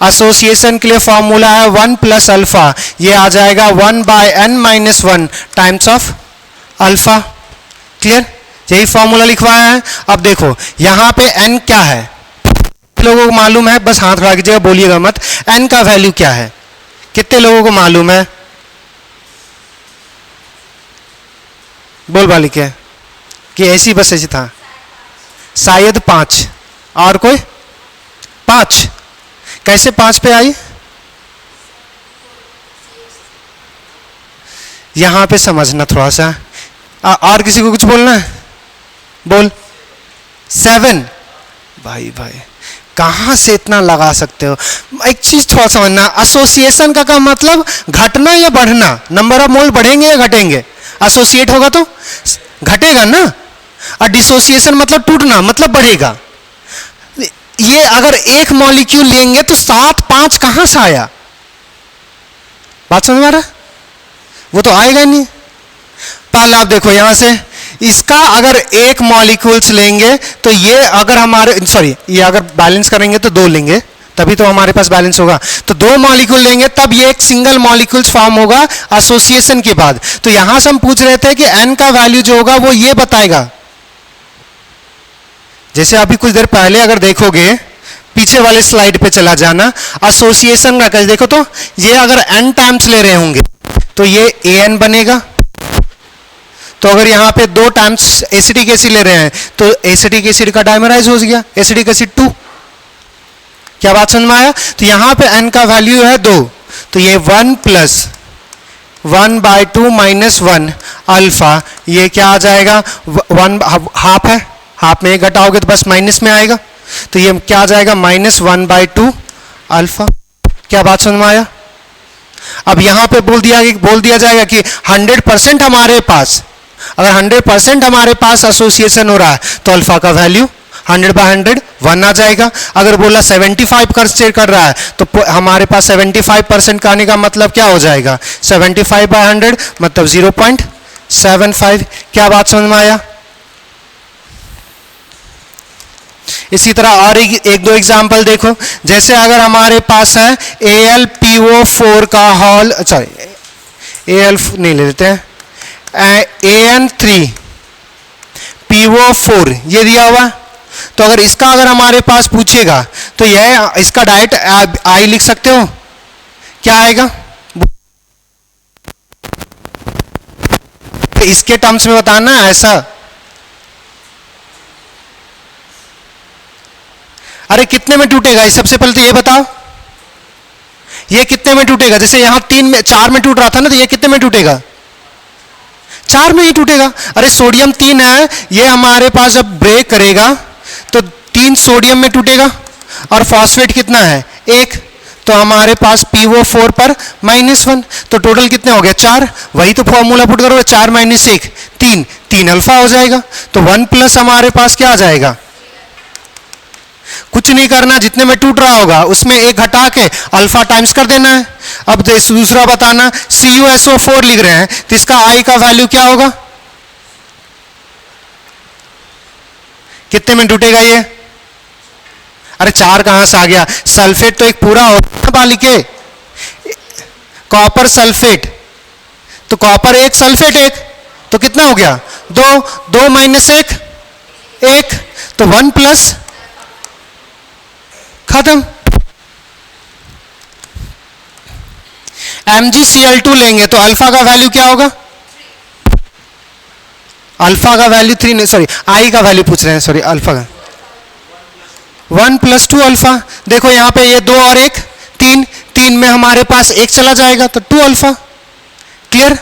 एसोसिएशन के लिए फॉर्मूला है 1 + अल्फा, ये आ जाएगा 1/n - 1 times of alpha. Clear? यही फॉर्मूला लिखवाया है। अब देखो यहां पे n क्या है, लोगों को मालूम है, बस हाथ उठा कीजिएगा, बोलिएगा मत, n का वैल्यू क्या है, कितने लोगों को मालूम है, बोल वाली क्या कि ऐसी बस ऐसी था, शायद 5, और कोई 5, कैसे 5 पे आई, यहां पे समझना थोड़ा सा। और किसी को कुछ बोलना है, बोल 7। भाई कहां से इतना लगा सकते हो, एक चीज थोड़ा समझना, एसोसिएशन का मतलब घटना या बढ़ना, नंबर ऑफ मोल बढ़ेंगे या घटेंगे, एसोसिएट होगा तो घटेगा ना, और डिसोसिएशन मतलब टूटना मतलब बढ़ेगा। ये अगर एक मॉलिक्यूल लेंगे तो 7 5 कहां से आया, बात समझ में आ रहा है, वो तो आएगा नहीं। पहला आप देखो यहां से, इसका अगर एक मॉलिक्यूल्स लेंगे तो ये अगर हमारे ये अगर बैलेंस करेंगे तो 2 लेंगे, तभी तो हमारे पास बैलेंस होगा, तो 2 मॉलिक्यूल लेंगे तब ये एक सिंगल मॉलिक्यूल्स फॉर्म होगा एसोसिएशन के बाद। तो यहां से हम पूछ रहे थे कि n का वैल्यू जो होगा वो ये बताएगा। जैसे अभी कुछ देर पहले अगर देखोगे, पीछे वाले स्लाइड पे चला जाना, एसोसिएशन का कैसे देखो, तो ये अगर n टाइम्स ले रहे होंगे तो ये an बनेगा, तो अगर यहाँ पे 2 टाइम्स एसिटिक एसिड ले रहे हैं तो एसिटिक एसिड का डाइमराइज हो गया, एसिटिक एसिड 2। क्या बात समझ में आया? तो यहाँ पे n का वैल्यू है 2, तो ये 1 + 1/2 - 1 अल्फा, ये क्या आ जाएगा, 1 हाफ है, हाफ में 1 घटाओगे तो बस माइनस में आएगा, तो ये क्या आ जाएगा -1/2 अल्फा। क्या बात समझ में आया? अब यहाँ पे बोल दिया जाएगा कि 100% हमारे पास, अगर 100% हमारे पास एसोसिएशन हो रहा है तो अल्फा का वैल्यू 100/100 1 आ जाएगा। अगर बोला 75% कर रहा है तो हमारे पास 75% का आने का मतलब क्या हो जाएगा, 75/100 मतलब 0.75। क्या बात समझ में आया? इसी तरह और एक 2 एग्जाम्पल देखो, जैसे अगर हमारे पास है AlPO4 का होल, सॉरी Al नहीं ले लेते हैं, AN3PO4 ये दिया हुआ, तो अगर इसका अगर हमारे पास पूछेगा तो यह इसका डायरेक्ट I लिख सकते हो, क्या आएगा, इसके टर्म्स में बताना ऐसा। अरे कितने में टूटेगा, सबसे पहले तो ये बताओ, ये कितने में टूटेगा, जैसे यहां 4 में टूट रहा था ना, तो ये कितने में टूटेगा, 4 में ही टूटेगा। अरे सोडियम 3 है, ये हमारे पास जब ब्रेक करेगा तो 3 सोडियम में टूटेगा, और फॉस्फेट कितना है 1, तो हमारे पास PO4 पर -1, तो टोटल कितने हो गए 4। वही तो फॉर्मूला पुट करोगे, 4 - 1 3, 3 अल्फा हो जाएगा। तो 1 प्लस हमारे पास क्या आ जाएगा, कुछ नहीं करना, जितने में टूट रहा होगा उसमें एक घटा के अल्फा टाइम्स कर देना है। अब दूसरा बताना, CuSO4 लिख रहे हैं तो इसका I का वैल्यू क्या होगा, कितने में टूटेगा ये, अरे 4 कहां से आ गया, सल्फेट तो एक पूरा होता है बालिके, कॉपर सल्फेट, तो कॉपर एक सल्फेट एक, तो कितना हो गया 2, 2 - 1 1, तो 1 प्लस, खत्म। MgCl2 लेंगे तो अल्फा का वैल्यू क्या होगा, अल्फा का वैल्यू 3 नहीं, सॉरी I का वैल्यू पूछ रहे हैं, सॉरी अल्फा का 1 + 2 अल्फा। देखो यहां पे ये 2 और 1 3, 3 में हमारे पास 1 चला जाएगा तो 2 अल्फा, क्लियर।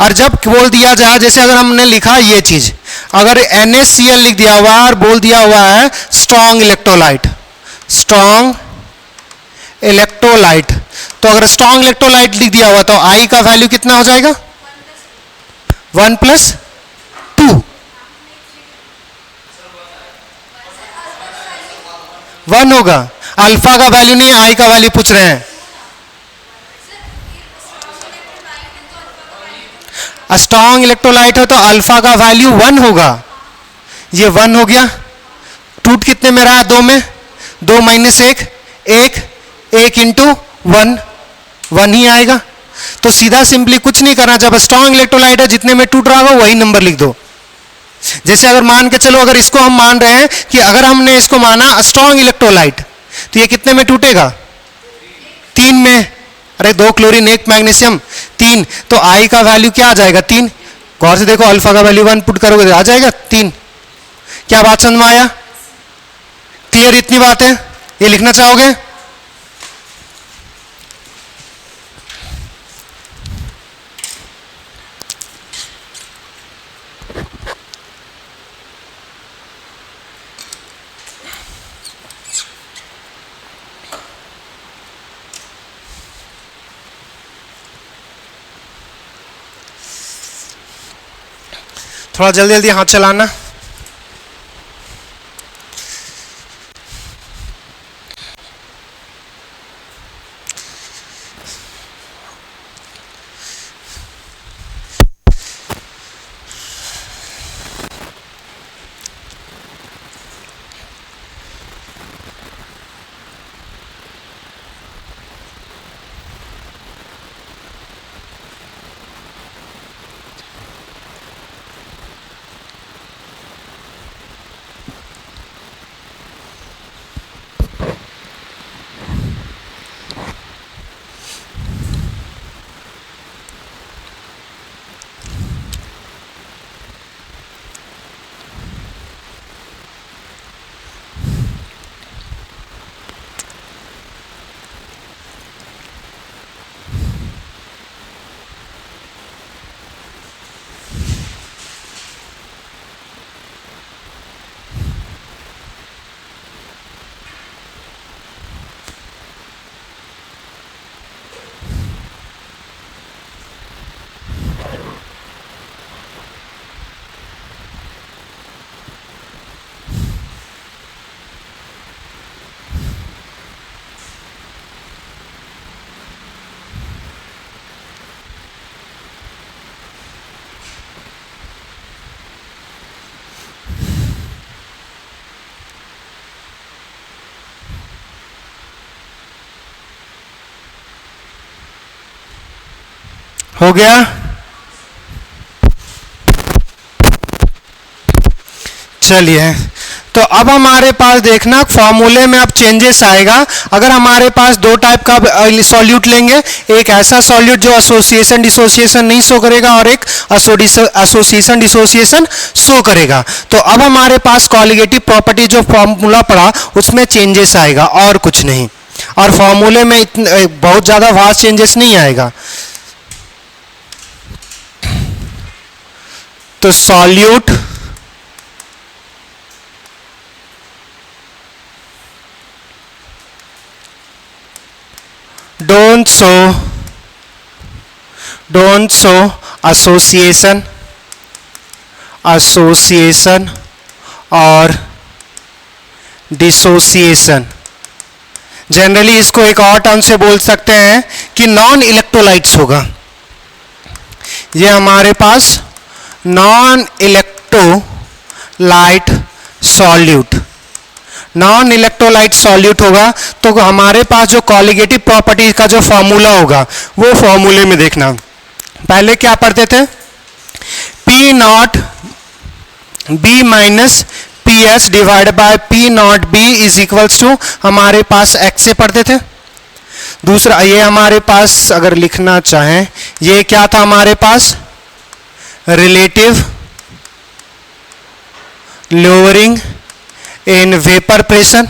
और जब बोल दिया जाए, जैसे अगर हमने लिखा ये चीज, अगर NaCl लिख दिया हुआ और बोल दिया हुआ है स्ट्रॉन्ग इलेक्ट्रोलाइट, स्ट्रॉन्ग इलेक्ट्रोलाइट, तो अगर स्ट्रॉन्ग इलेक्ट्रोलाइट लिख दिया हुआ तो I का वैल्यू कितना हो जाएगा 1 + 2, 1 होगा। अल्फा का वैल्यू नहीं, I का वैल्यू पूछ रहे हैं। स्ट्रॉन्ग इलेक्ट्रोलाइट है तो अल्फा का वैल्यू 1 होगा, ये 1 हो गया। टूट कितने में रहा है, 2 में, 2 - 1 1, 1 × 1 1 ही आएगा। तो सीधा सिंपली कुछ नहीं करना, जब स्ट्रॉन्ग इलेक्ट्रोलाइट है जितने में टूट रहा होगा वही नंबर लिख दो। जैसे अगर मान के चलो, अगर इसको हम मान रहे हैं कि अगर हमने इसको माना स्ट्रॉन्ग इलेक्ट्रोलाइट, तो ये कितने में टूटेगा 3 में, अरे 2 क्लोरीन 1 मैग्नीशियम 3, तो I का वैल्यू क्या आ जाएगा 3। गौर से देखो, अल्फा का वैल्यू 1 पुट करोगे तो आ जाएगा 3। क्या बात समझ में आया, क्लियर इतनी बात है, ये लिखना चाहोगे। थोड़ा जल्दी जल्दी हाथ चलाना। हो गया, चलिए। तो अब हमारे पास देखना फॉर्मूले में अब चेंजेस आएगा। अगर हमारे पास दो टाइप का सॉल्यूट लेंगे, एक ऐसा सॉल्यूट जो एसोसिएशन डिसोसिएशन नहीं शो करेगा और एक एसोसिएशन डिसोसिएशन शो करेगा। तो अब हमारे पास कॉलिगेटिव प्रॉपर्टी जो फॉर्मूला पड़ा उसमें चेंजेस आएगा और कुछ नहीं, और फॉर्मूले में बहुत ज़्यादा वास्ट चेंजेस नहीं आएगा। तो सॉल्यूट don't show association और डिसोसिएशन। जनरली इसको एक और टर्म से बोल सकते हैं कि नॉन इलेक्ट्रोलाइट्स होगा। ये हमारे पास non electrolyte solute, non electrolyte solute होगा। तो हमारे पास जो कॉलिगेटिव प्रॉपर्टी का जो फॉर्मूला होगा वो फॉर्मूले में देखना। पहले क्या पढ़ते थे, P not B minus P S divide by P not B is equals to हमारे पास एक्स से पढ़ते थे। दूसरा ये हमारे पास अगर लिखना चाहें, ये क्या था हमारे पास, relative lowering in vapour pressure,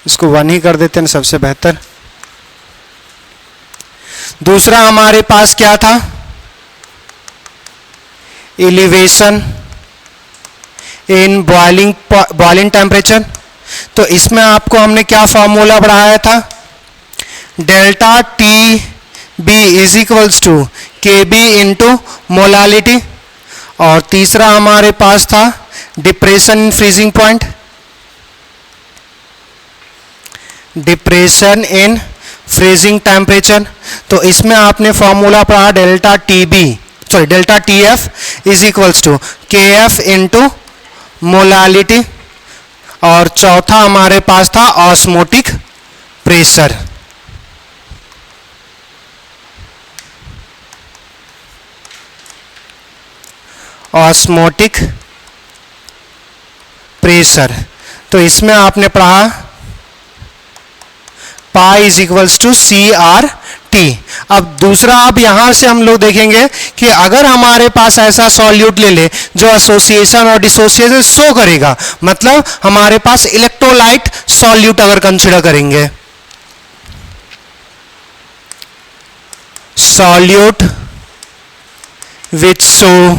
इसको 1 ही कर देते हैं सबसे बेहतर। दूसरा हमारे पास क्या था, एलिवेशन इन बॉइलिंग टेम्परेचर। तो इसमें आपको हमने क्या फॉर्मूला पढ़ाया था, delta T B is equals to K B into molality. और तीसरा हमारे पास था depression in freezing point, depression in freezing temperature. तो इसमें आपने फॉर्मूला पढ़ा delta T F is equals to K F into molality. और चौथा हमारे पास था ऑस्मोटिक प्रेशर। ऑस्मोटिक प्रेशर, तो इसमें आपने पढ़ा pi is equals to C R T. अब दूसरा, अब यहां से हम लोग देखेंगे कि अगर हमारे पास ऐसा सॉल्यूट ले ले जो एसोसिएशन और डिसोसिएशन शो करेगा, मतलब हमारे पास इलेक्ट्रोलाइट सॉल्यूट अगर कंसीडर करेंगे, सॉल्यूट विच शो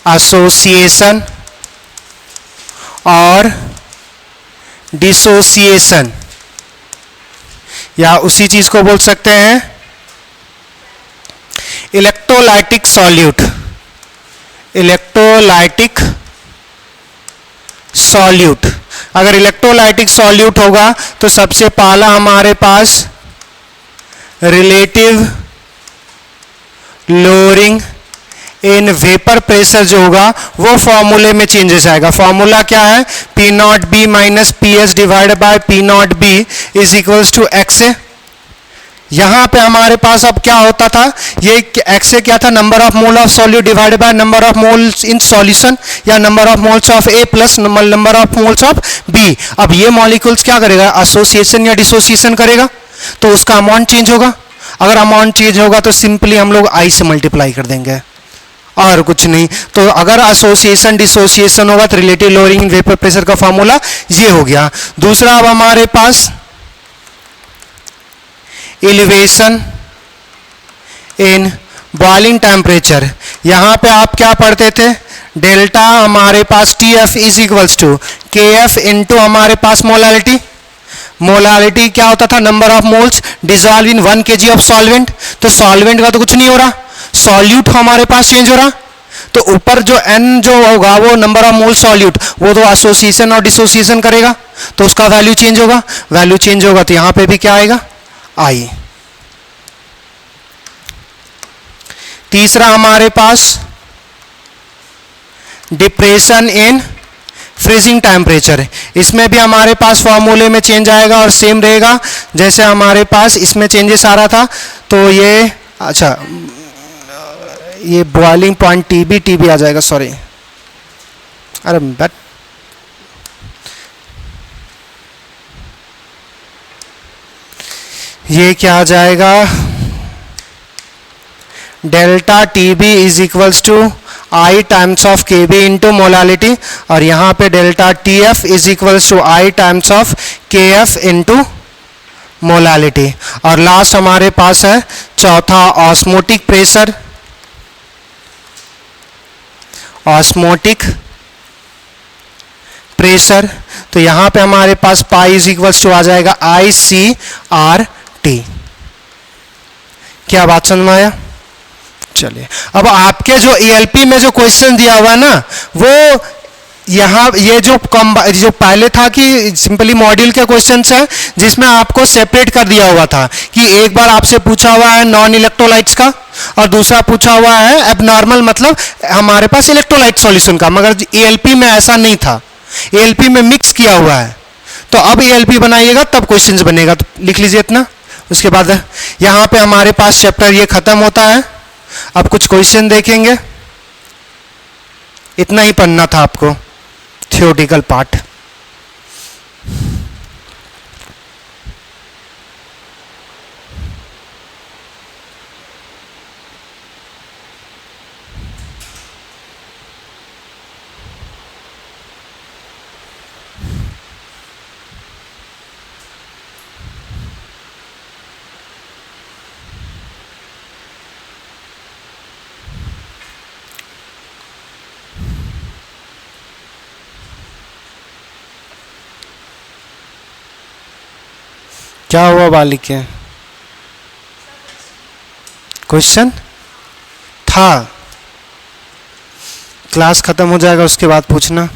एसोसिएशन और डिसोसिएशन, या उसी चीज को बोल सकते हैं इलेक्ट्रोलाइटिक सॉल्यूट, इलेक्ट्रोलाइटिक सॉल्यूट। अगर इलेक्ट्रोलाइटिक सॉल्यूट होगा तो सबसे पहला हमारे पास relative lowering in vapour pressure जो होगा वो फॉर्मूले में चेंजेस आएगा। फॉर्मूला क्या है, P not B minus P S divide by P not B is equals to X A. यहां पे हमारे पास अब क्या होता था, ये एक्स ए क्या था, number of mole of solute divide by number of moles in solution, या number of moles of A plus number of moles of B. अब ये मॉलिक्यूल्स क्या करेगा, एसोसिएशन या डिसोसिएशन करेगा, तो उसका अमाउंट चेंज होगा। अगर अमाउंट चेंज होगा तो सिंपली हम लोग आई से मल्टीप्लाई कर देंगे और कुछ नहीं। तो अगर एसोसिएशन डिसोसिएशन होगा तो relative lowering in vapour pressure का फॉर्मूला ये हो गया। दूसरा, अब हमारे पास एलिवेशन इन बॉइलिंग टेम्परेचर। यहां पे आप क्या पढ़ते थे, डेल्टा हमारे पास T F is equals to K F into हमारे पास मोलालिटी। मोलालिटी क्या होता था, number of moles dissolve in 1 kg of solvent. तो सॉल्वेंट का तो कुछ नहीं हो रहा, सॉल्यूट हमारे पास चेंज हो रहा। तो ऊपर जो n जो होगा वो नंबर ऑफ मोल सॉल्यूट, वो तो एसोसिएशन और डिसोसिएशन करेगा, तो उसका वैल्यू चेंज होगा। वैल्यू चेंज होगा तो यहां पे भी क्या आएगा, आई। तीसरा हमारे पास डिप्रेशन इन फ्रीजिंग टेम्परेचर। इसमें भी हमारे पास फॉर्मूले में चेंज आएगा और सेम रहेगा जैसे हमारे पास इसमें चेंजेस आ रहा था। तो ये अच्छा, ये बॉइलिंग पॉइंट टीबी आ जाएगा, सॉरी, अरे बट ये क्या आ जाएगा, delta T B is equals to i times of K B into molality, और यहाँ पे delta T F is equals to i times of K F into molality. और लास्ट हमारे पास है चौथा, ऑस्मोटिक प्रेशर। ऑस्मोटिक प्रेशर, तो यहां पे हमारे पास पाई इज इक्वल्स टू आ जाएगा ICRT। क्या बात समझ में आया? चलिए, अब आपके जो ELP में जो क्वेश्चन दिया हुआ है ना, वो यहाँ ये जो पहले था कि सिंपली मॉड्यूल के क्वेश्चंस है, जिसमें आपको सेपरेट कर दिया हुआ था कि एक बार आपसे पूछा हुआ है नॉन इलेक्ट्रोलाइट्स का और दूसरा पूछा हुआ है एबनॉर्मल, मतलब हमारे पास इलेक्ट्रोलाइट सॉल्यूशन का। मगर ELP में ऐसा नहीं था, ELP में मिक्स किया हुआ है। तो अब ELP बनाइएगा तब क्वेश्चंस बनेगा, तो लिख लीजिए इतना। उसके बाद यहाँ पे हमारे पास चैप्टर ये खत्म होता है। अब कुछ क्वेश्चन देखेंगे, इतना ही पढ़ना था आपको थियोरेटिकल पार्ट। क्या हुआ बालिक है? क्वेश्चन था, क्लास खत्म हो जाएगा उसके बाद पूछना।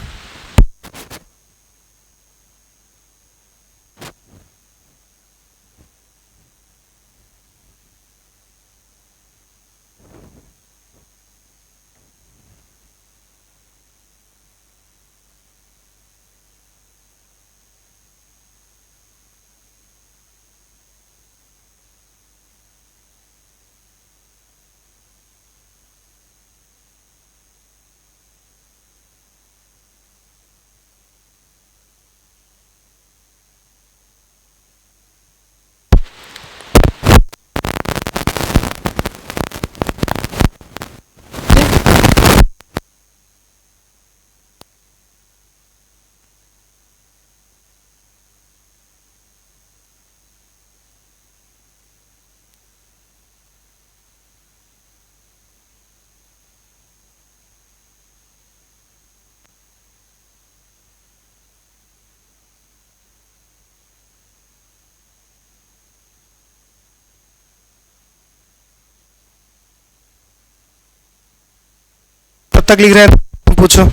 कब तक लिख रहे हैं पूछो।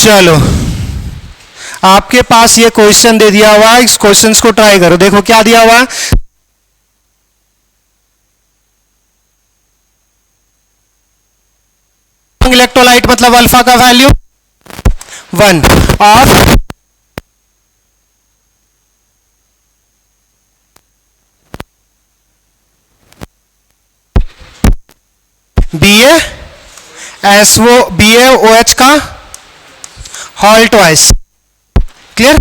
चलो, आपके पास ये क्वेश्चन दे दिया हुआ है, इस क्वेश्चन को ट्राई करो। देखो क्या दिया हुआ है, इलेक्ट्रोलाइट मतलब अल्फा का वैल्यू 1 और BaOH का हॉल ट्वाइस। क्लियर?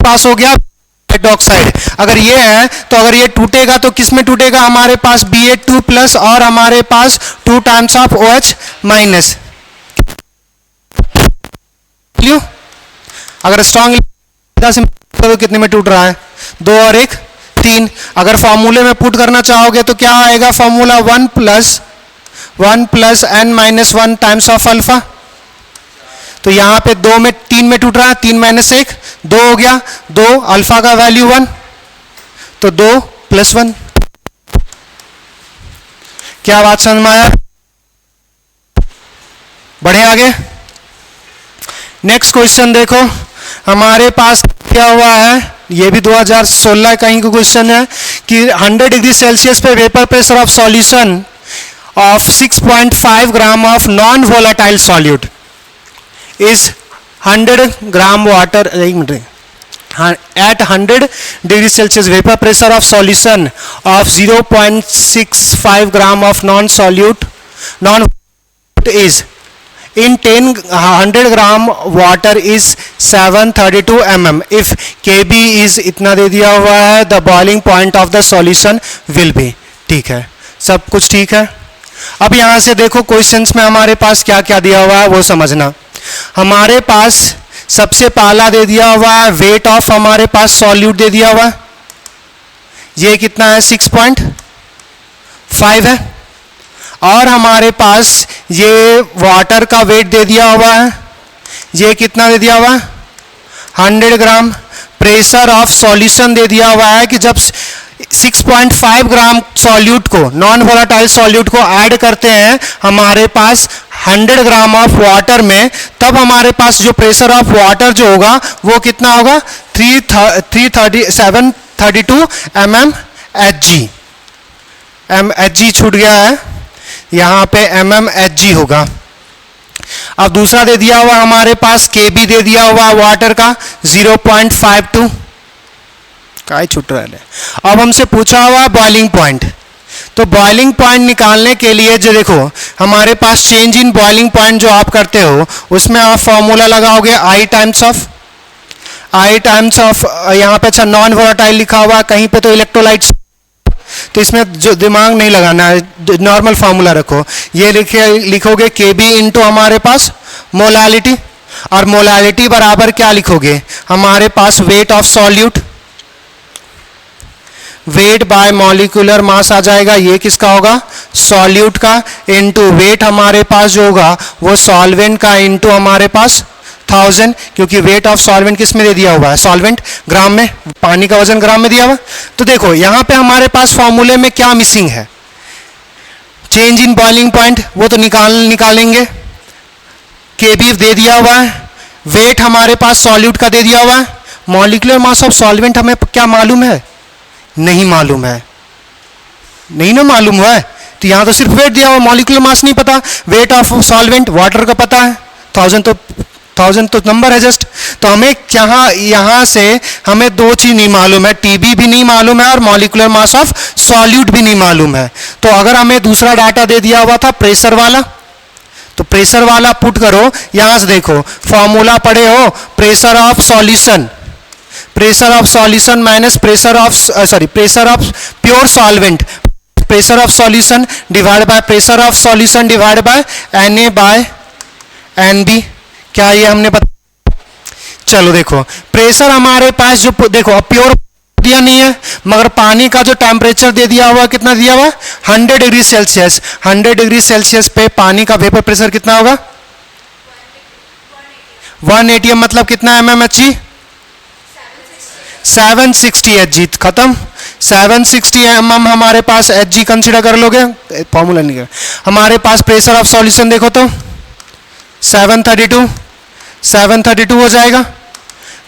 पास हो गया हाइड्रोक्साइड। अगर ये है तो अगर ये टूटेगा तो किस में टूटेगा, हमारे पास Ba2 प्लस और हमारे पास 2 टाइम्स ऑफ OH माइनस। अगर स्ट्रॉन्ग से तो कितने में टूट रहा है, 2 और 1 3। अगर फॉर्मूले में पुट करना चाहोगे तो क्या आएगा formula, 1 plus n minus 1 times of alpha. तो यहां पे 2 में 3 में टूट रहा है, 3 माइनस 1 2 हो गया, 2 अल्फा का वैल्यू 1 तो 2 प्लस 1। क्या बात समझ में आया? बढ़े आगे। नेक्स्ट क्वेश्चन देखो, हमारे पास क्या हुआ है, ये भी 2016 कहीं का क्वेश्चन है कि 100 डिग्री सेल्सियस पे vapour pressure of solution of 6.5 gram of non-volatile solute is 100 gram water at 100 degree Celsius vapor pressure of solution of 0.65 gram of non-solute is in 100 gram water is 732 mm if Kb is इतना दे दिया हुआ है, the boiling point of the solution will be। ठीक है, सब कुछ ठीक है। अब यहां से देखो क्वेश्चंस में हमारे पास क्या क्या दिया हुआ है वो समझना। हमारे पास सबसे पहला दे दिया हुआ है वेट ऑफ, हमारे पास सॉल्यूट दे दिया हुआ है, ये कितना है 6.5 है। और हमारे पास ये वाटर का वेट दे दिया हुआ है, ये कितना दे दिया हुआ है 100 ग्राम। प्रेशर ऑफ सॉल्यूशन दे दिया हुआ है कि जब 6.5 ग्राम सॉल्यूट को, नॉन वोलाटाइल सॉल्यूट को ऐड करते हैं हमारे पास 100 ग्राम ऑफ वाटर में, तब हमारे पास जो प्रेशर ऑफ वाटर जो होगा वो कितना होगा 732 mmHg। Hg छूट गया है, यहाँ पे mmHg होगा। अब दूसरा दे दिया हुआ हमारे पास Kb दे दिया हुआ वाटर का 0.52, काय छूट रहा है। अब हमसे पूछा हुआ बॉइलिंग पॉइंट, तो बॉइलिंग पॉइंट निकालने के लिए जो देखो हमारे पास चेंज इन बॉइलिंग पॉइंट जो आप करते हो उसमें आप फॉर्मूला लगाओगे I टाइम्स ऑफ यहाँ पे अच्छा नॉन वोलाटाइल लिखा हुआ, कहीं पे तो इलेक्ट्रोलाइट्स, तो इसमें जो दिमाग नहीं लगाना है, नॉर्मल फार्मूला रखो। ये लिखोगे Kb इंटू हमारे पास मोलालिटी, और मोलालिटी बराबर क्या लिखोगे हमारे पास weight of solute, weight by molecular mass आ जाएगा, ये किसका होगा सॉल्यूट का, इनटू वेट हमारे पास जो होगा वो सॉल्वेंट का इनटू हमारे पास 1000, क्योंकि वेट ऑफ सॉल्वेंट किस में दे दिया हुआ है सॉल्वेंट ग्राम में, पानी का वजन ग्राम में दिया हुआ। तो देखो यहां पे हमारे पास फॉर्मूले में क्या मिसिंग है, चेंज इन बॉइलिंग पॉइंट वो तो निकालेंगे, Kb दे दिया हुआ है, वेट हमारे पास सॉल्यूट का दे दिया हुआ है, मॉलिक्यूलर मास ऑफ सॉल्वेंट हमें क्या मालूम है, नहीं मालूम है, नहीं ना मालूम हुआ है, तो यहां तो सिर्फ वेट दिया हुआ, मॉलिक्यूलर मास नहीं पता, वेट ऑफ सॉल्वेंट वाटर का पता है 1000 तो नंबर है जस्ट। तो हमें यहां से हमें दो चीज नहीं मालूम है, Tb भी नहीं मालूम है और मॉलिक्यूलर मास ऑफ सॉल्यूट भी नहीं मालूम है। तो अगर हमें दूसरा डाटा दे दिया हुआ था प्रेशर वाला, तो प्रेशर वाला पुट करो, यहां से देखो फॉर्मूला पढ़े हो, pressure of solution minus pressure of pure solvent, pressure of solution divide by pressure of solution divide by Na/Nb। क्या ये हमने बता, चलो देखो प्रेशर हमारे पास जो देखो अब प्योर दिया नहीं है, मगर पानी का जो टेम्परेचर दे दिया हुआ कितना दिया हुआ 100 डिग्री सेल्सियस, 100 डिग्री सेल्सियस पे पानी का वेपर प्रेशर कितना होगा 180 मतलब कितना mmHg 760 Hg, खत्म। 760 mm हमारे पास Hg कंसीडर कर लोगे, फॉर्मूला नहीं कर, हमारे पास प्रेशर ऑफ सॉल्यूशन देखो तो 732, 732 हो जाएगा।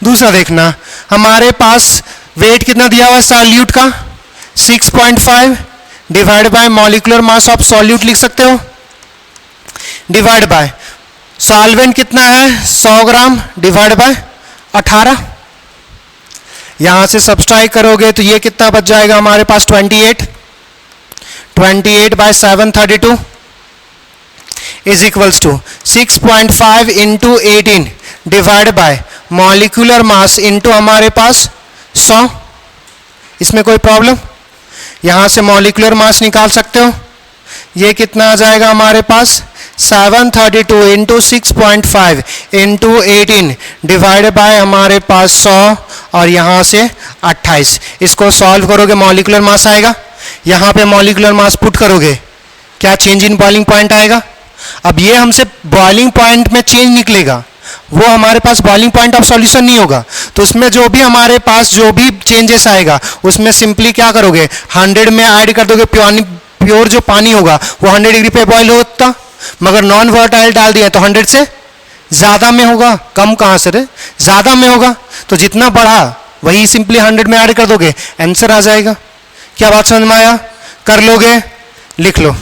दूसरा देखना, हमारे पास वेट कितना दिया हुआ है सॉल्यूट का 6.5 divide by molecular mass of solute लिख सकते हो, डिवाइड बाय सॉल्वेंट कितना है 100 ग्राम डिवाइड बाय 18। यहां से सब्सट्रैक्ट करोगे तो ये कितना बच जाएगा हमारे पास 28 by 732 is equals to 6.5 into 18 divide by molecular mass into हमारे पास 100। इसमें कोई प्रॉब्लम? यहां से मॉलिक्यूलर मास निकाल सकते हो। ये कितना आ जाएगा हमारे पास 732 इंटू 6.5 इंटू 18 डिवाइड बाय हमारे पास 100 और यहां से 28। इसको सॉल्व करोगे मॉलिक्यूलर मास आएगा, यहां पे मॉलिक्यूलर मास पुट करोगे क्या चेंज इन बॉइलिंग पॉइंट आएगा। अब ये हमसे बॉइलिंग पॉइंट में चेंज निकलेगा, वो हमारे पास बॉइलिंग पॉइंट ऑफ सॉल्यूशन नहीं होगा। तो उसमें जो भी हमारे पास जो भी चेंजेस आएगा उसमें सिंपली क्या करोगे 100 में ऐड कर दोगे। प्योर जो पानी होगा वो 100 डिग्री पे बॉइल होता, मगर नॉन वर्टाइल डाल दिया तो 100 से ज्यादा में होगा, कम कहां से रे, ज्यादा में होगा। तो जितना बढ़ा वही सिंपली 100 में ऐड कर दोगे, आंसर आ जाएगा। क्या बात समझ में आया? कर लोगे? लिख लो।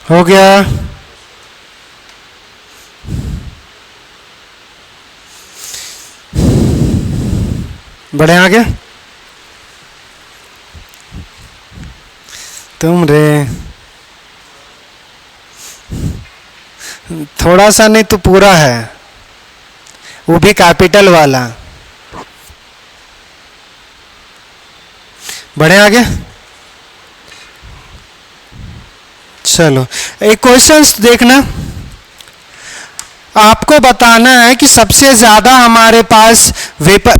हो गया? बढ़े आगे? तुम रे थोड़ा सा नहीं तो पूरा है, वो भी कैपिटल वाला। बढ़े आगे? चलो एक क्वेश्चन देखना। आपको बताना है कि सबसे ज्यादा हमारे पास वेपर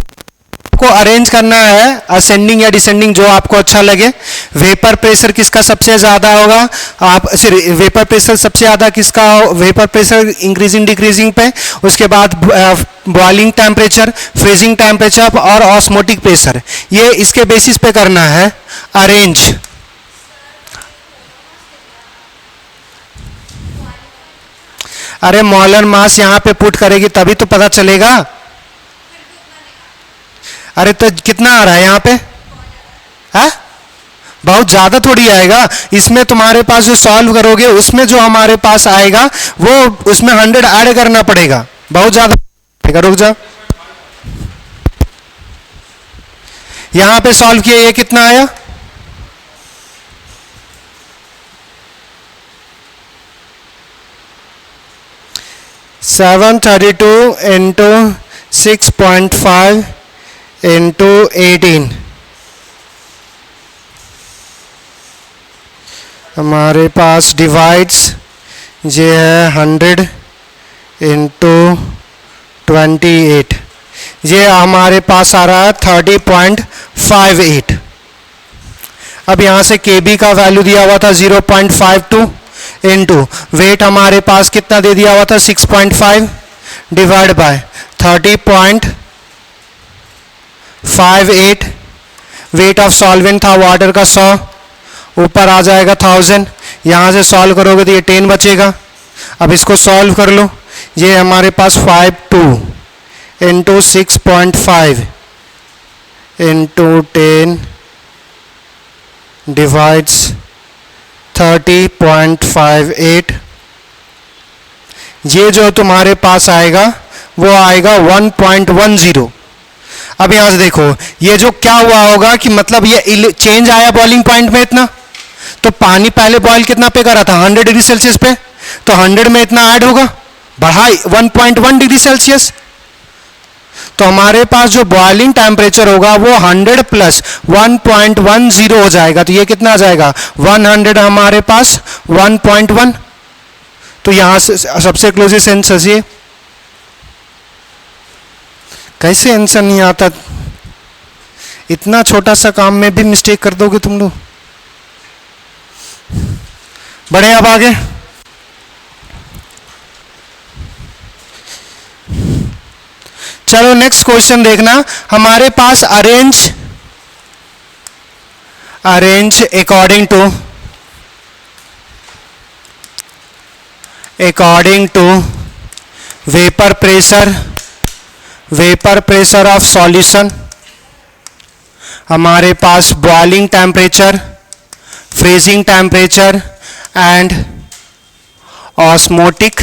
को अरेंज करना है असेंडिंग या डिसेंडिंग, जो आपको अच्छा लगे। वेपर प्रेशर किसका सबसे ज्यादा होगा, आप वेपर प्रेशर सबसे ज्यादा किसका, वेपर प्रेशर इंक्रीजिंग डिक्रीजिंग पे, उसके बाद बॉइलिंग टेम्परेचर, फ्रीजिंग टेम्परेचर और ऑस्मोटिक प्रेशर, ये इसके बेसिस पे करना है अरेंज। अरे मॉलर मास यहां पे पुट करेगी तभी तो पता चलेगा। अरे तो कितना आ रहा है यहाँ पे, है बहुत ज्यादा थोड़ी आएगा। इसमें तुम्हारे पास जो सॉल्व करोगे उसमें जो हमारे पास आएगा वो उसमें 100 ऐड करना पड़ेगा, बहुत ज्यादा। रुक जाओ, यहां पे सॉल्व किया, ये कितना आया, सेवन 32 इंटू 6.5 इंटू 18, हमारे पास डिवाइड्स ये है 100 इंटू 28, ये हमारे पास आ रहा है 30.58। अब यहाँ से KB का वैल्यू दिया हुआ था 0.52 इंटू वेट हमारे पास कितना दे दिया हुआ था 6.5 divide by 30.58, weight of solvent था वाटर का 100, ऊपर आ जाएगा 1000, यहाँ से सॉल्व करोगे तो ये 10 बचेगा। अब इसको सॉल्व कर लो, ये हमारे पास 52 इंटू 6.5 इंटू 10 डिवाइड्स 30.58, ये जो तुम्हारे पास आएगा वो आएगा 1.10। अब यहां से देखो ये जो क्या हुआ होगा कि मतलब ये चेंज आया बॉइलिंग पॉइंट में इतना, तो पानी पहले बॉईल कितना पे करा था 100 डिग्री सेल्सियस पे, तो 100 में इतना ऐड होगा, बढ़ा 1.1 डिग्री सेल्सियस, तो हमारे पास जो बॉइलिंग टेम्परेचर होगा वो 100 प्लस 1.10 हो जाएगा, तो ये कितना आ जाएगा 100 हमारे पास 1.1, तो यहां से सबसे क्लोजेस्ट आंसर ये। कैसे आंसर नहीं आता, इतना छोटा सा काम में भी मिस्टेक कर दोगे तुम लोग। बढ़े अब आगे, चलो नेक्स्ट क्वेश्चन देखना। हमारे पास arrange according to vapour pressure of solution, हमारे पास boiling temperature, freezing temperature and osmotic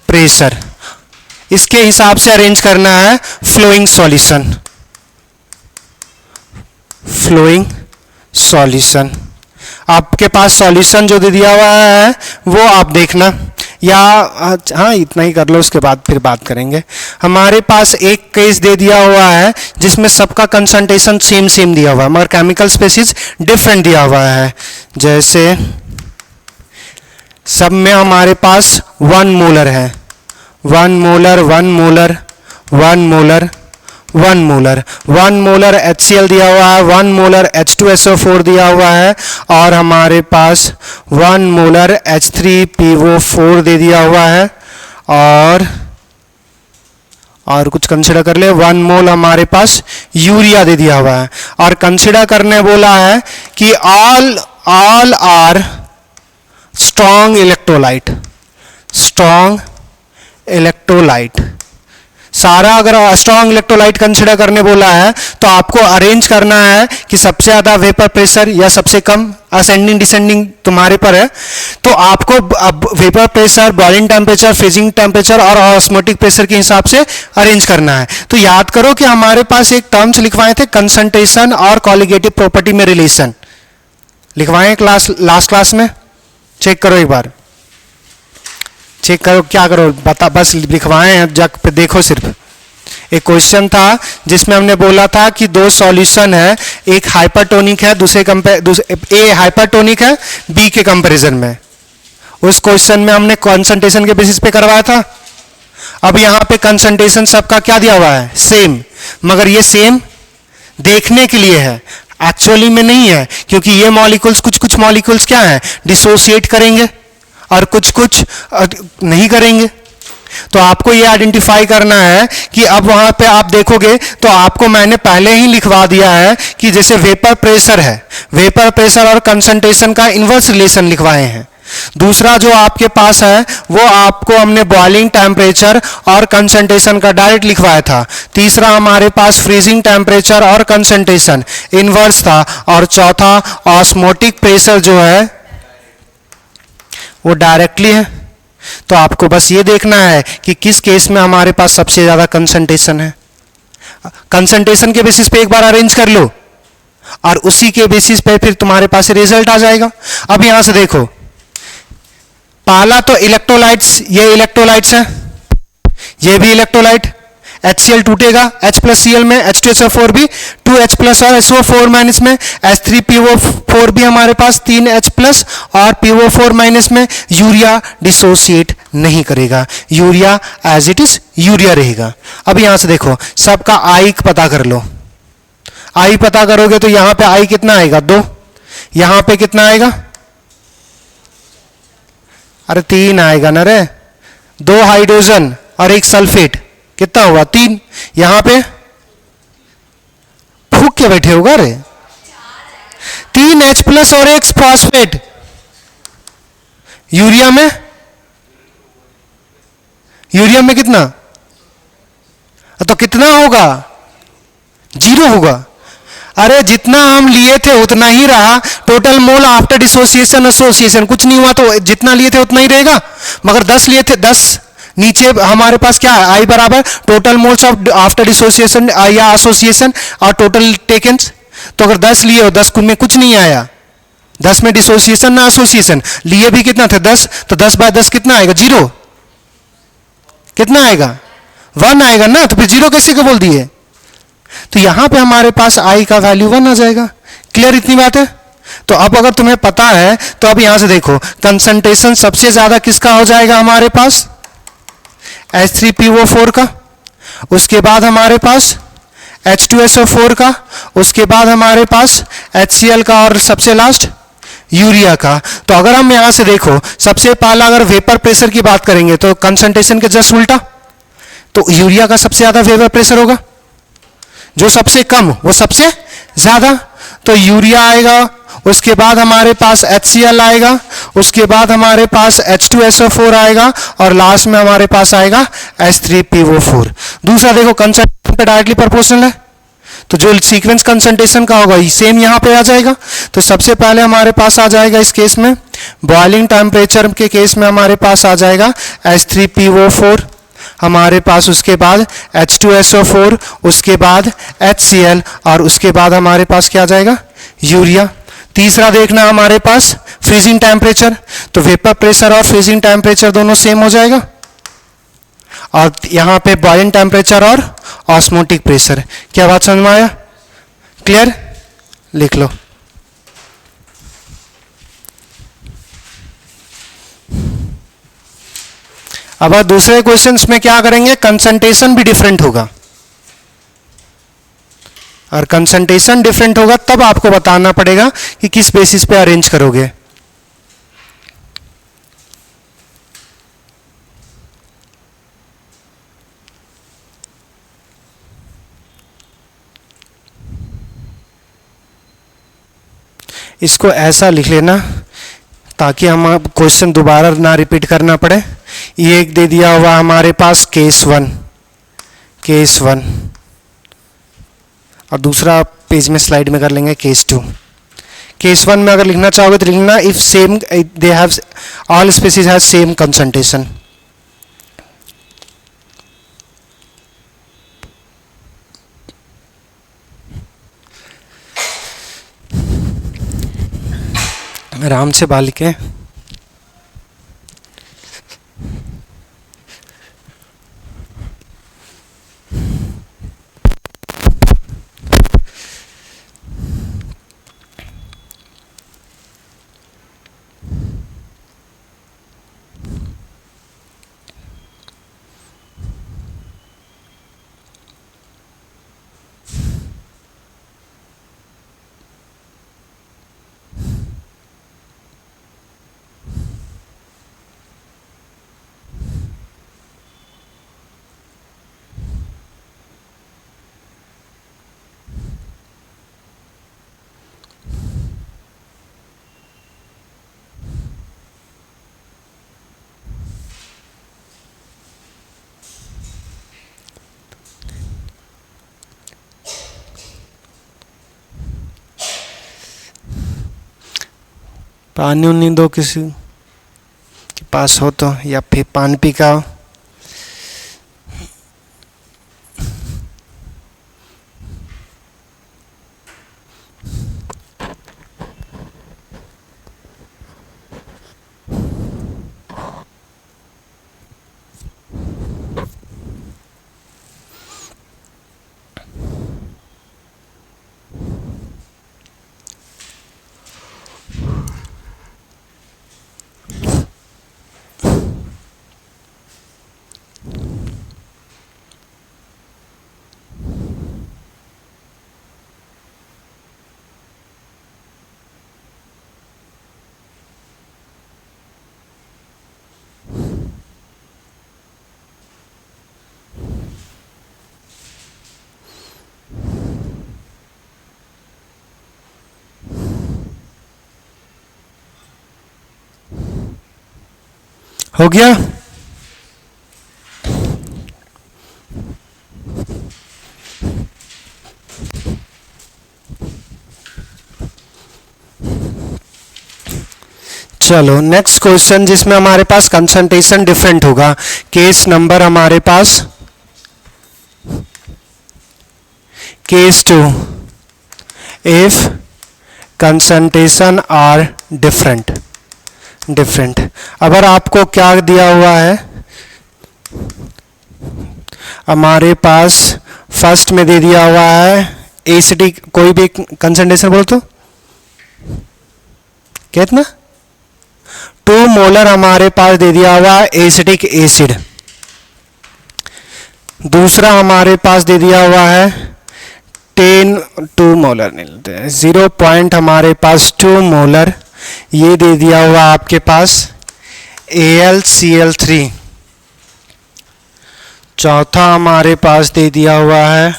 pressure, इसके हिसाब से अरेंज करना है फ्लोइंग सॉल्यूशन। आपके पास सॉल्यूशन जो दे दिया हुआ है वो आप देखना, या हाँ इतना ही कर लो, उसके बाद फिर बात करेंगे। हमारे पास एक केस दे दिया हुआ है जिसमें सबका कंसंट्रेशन सेम दिया हुआ है मगर केमिकल स्पेसिस डिफरेंट दिया हुआ है। जैसे सब में हमारे पास 1 मोलर है, 1 molar 1 molar 1 molar 1 molar 1 molar HCl दिया हुआ है, 1 मोलर H2SO4 दिया हुआ है, और हमारे पास 1 मोलर H3PO4 दे दिया हुआ है, और कुछ कंसिडर कर ले, 1 मोल हमारे पास यूरिया दे दिया हुआ है, और कंसिडर करने बोला है कि ऑल आर स्ट्रॉन्ग इलेक्ट्रोलाइट, सारा अगर स्ट्रॉन्ग इलेक्ट्रोलाइट कंसिडर करने बोला है तो आपको अरेंज करना है कि सबसे ज्यादा वेपर प्रेशर या सबसे कम, असेंडिंग डिसेंडिंग तुम्हारे पर है। तो आपको vapour pressure, boiling temperature, freezing temperature और ऑस्मोटिक प्रेशर के हिसाब से अरेंज करना है। तो याद करो कि हमारे पास एक टर्म्स लिखवाए थे कंसंट्रेशन और कॉलिगेटिव प्रॉपर्टी में रिलेशन लिखवाए लास्ट क्लास में, चेक करो एक बार, चेक करो क्या करो, बता बस लिखवाए हैं, जाकर देखो। सिर्फ एक क्वेश्चन था जिसमें हमने बोला था कि 2 सॉल्यूशन है, एक हाइपरटोनिक है, ए हाइपरटोनिक है बी के कंपैरिजन में, उस क्वेश्चन में हमने कंसंट्रेशन के बेसिस पे करवाया था। अब यहाँ पे कंसंट्रेशन सबका क्या दिया हुआ है, सेम, मगर ये सेम देखने के लिए है, एक्चुअली में नहीं है, क्योंकि ये मॉलिक्यूल्स कुछ कुछ मॉलिक्यूल्स क्या है, डिसोसिएट करेंगे और कुछ कुछ नहीं करेंगे। तो आपको ये आइडेंटिफाई करना है कि अब वहां पे आप देखोगे तो आपको मैंने पहले ही लिखवा दिया है कि जैसे वेपर प्रेशर है, वेपर प्रेशर और कंसंट्रेशन का इन्वर्स रिलेशन लिखवाए हैं। दूसरा जो आपके पास है वो आपको हमने बॉइलिंग टेम्परेचर और कंसंट्रेशन का डायरेक्ट लिखवाया था। तीसरा हमारे पास फ्रीजिंग टेम्परेचर और कंसंट्रेशन इन्वर्स था। और चौथा ऑस्मोटिक प्रेशर जो है वो डायरेक्टली है। तो आपको बस ये देखना है कि किस केस में हमारे पास सबसे ज्यादा कंसंट्रेशन है। कंसंट्रेशन के बेसिस पे एक बार अरेंज कर लो और उसी के बेसिस पे फिर तुम्हारे पास रिजल्ट आ जाएगा। अब यहां से देखो, पहला तो इलेक्ट्रोलाइट्स, ये इलेक्ट्रोलाइट्स है, ये भी इलेक्ट्रोलाइट, HCl टूटेगा H+Cl में, H2SO4 भी 2H+ और SO4- में, H3PO4 भी हमारे पास 3H+ और PO4- में। यूरिया डिसोसिएट नहीं करेगा, urea as it is urea रहेगा। अब यहां से देखो, सबका I पता कर लो। I पता करोगे तो यहां पे I कितना आएगा, 2, यहां पे कितना आएगा, अरे 3 आएगा ना रे, 2 हाइड्रोजन और 1 सल्फेट, कितना हुआ 3। यहां पे फूक के बैठे होगा रे, 3H+ और 1 फॉस्फेट। यूरिया में, यूरिया में कितना, तो कितना होगा, 0 होगा। अरे जितना हम लिए थे उतना ही रहा, total mole after dissociation association कुछ नहीं हुआ, तो जितना लिए थे उतना ही रहेगा। मगर 10 लिए थे, 10 नीचे हमारे पास क्या है, I बराबर total moles of after dissociation या एसोसिएशन और टोटल टेकन्स। तो अगर 10 लिए और 10 में कुछ नहीं आया, 10 में डिसोसिएशन ना एसोसिएशन, लिए भी कितना थे 10, तो 10/10 कितना आएगा, 0। कितना आएगा, 1 आएगा ना, तो फिर 0 कैसे को बोल दिए। तो यहां पे हमारे पास I का वैल्यू 1 आ जाएगा। क्लियर इतनी बात है। तो अब अगर तुम्हें पता है तो अब यहां से देखो, कंसंट्रेशन सबसे ज्यादा किसका हो जाएगा हमारे पास, H3PO4 का, उसके बाद हमारे पास H2SO4 का, उसके बाद हमारे पास HCl का और सबसे लास्ट यूरिया का। तो अगर हम यहां से देखो, सबसे पहला अगर वेपर प्रेशर की बात करेंगे तो कंसंट्रेशन के जस्ट उल्टा, तो यूरिया का सबसे ज्यादा वेपर प्रेशर होगा, जो सबसे कम वो सबसे ज्यादा, तो यूरिया आएगा। उसके बाद हमारे पास HCl आएगा, उसके बाद हमारे पास H2SO4 आएगा और लास्ट में हमारे पास आएगा H3PO4। दूसरा देखो, कंसंट्रेशन पे डायरेक्टली प्रोपोर्शनल है, तो जो सीक्वेंस कंसंट्रेशन का होगा सेम यहां पे आ जाएगा। तो सबसे पहले हमारे पास आ जाएगा इस केस में, बॉइलिंग टेम्परेचर के केस में हमारे पास आ जाएगा H3PO4 हमारे पास, उसके बाद H2SO4, उसके बाद HCl और उसके बाद हमारे पास क्या आ जाएगा, यूरिया। तीसरा देखना हमारे पास फ्रीजिंग टेम्परेचर, तो वेपर प्रेशर और फ्रीजिंग टेम्परेचर दोनों सेम हो जाएगा। और यहां पे बॉइलिंग टेम्परेचर और ऑस्मोटिक प्रेशर। क्या बात समझ में आया, क्लियर, लिख लो। अब दूसरे क्वेश्चंस में क्या करेंगे, कंसंट्रेशन भी डिफरेंट होगा, और कंसंट्रेशन डिफरेंट होगा तब आपको बताना पड़ेगा कि किस बेसिस पे अरेंज करोगे। इसको ऐसा लिख लेना ताकि हम क्वेश्चन दोबारा ना रिपीट करना पड़े। ये एक दे दिया हुआ हमारे पास केस 1 और दूसरा पेज में स्लाइड में कर लेंगे केस 2। केस 1 में अगर लिखना चाहोगे तो लिखना, if same they have all species have same concentration. आराम से बाल के, पानी उन्नी दो किसी के पास हो तो, या फिर पानी पी का। हो गया। चलो नेक्स्ट क्वेश्चन जिसमें हमारे पास कंसंट्रेशन डिफरेंट होगा। केस नंबर हमारे पास case 2, if concentration are different. अगर आपको क्या दिया हुआ है, हमारे पास फर्स्ट में दे दिया हुआ है एसिडिक, कोई भी कंसंट्रेशन बोल तो कितना 2 मोलर हमारे पास दे दिया हुआ है एसिडिक एसिड। दूसरा हमारे पास दे दिया हुआ है 2 मोलर नहीं लेते, 0 पॉइंट हमारे पास 2 मोलर ये दे दिया हुआ आपके पास AlCl3। चौथा हमारे पास दे दिया हुआ है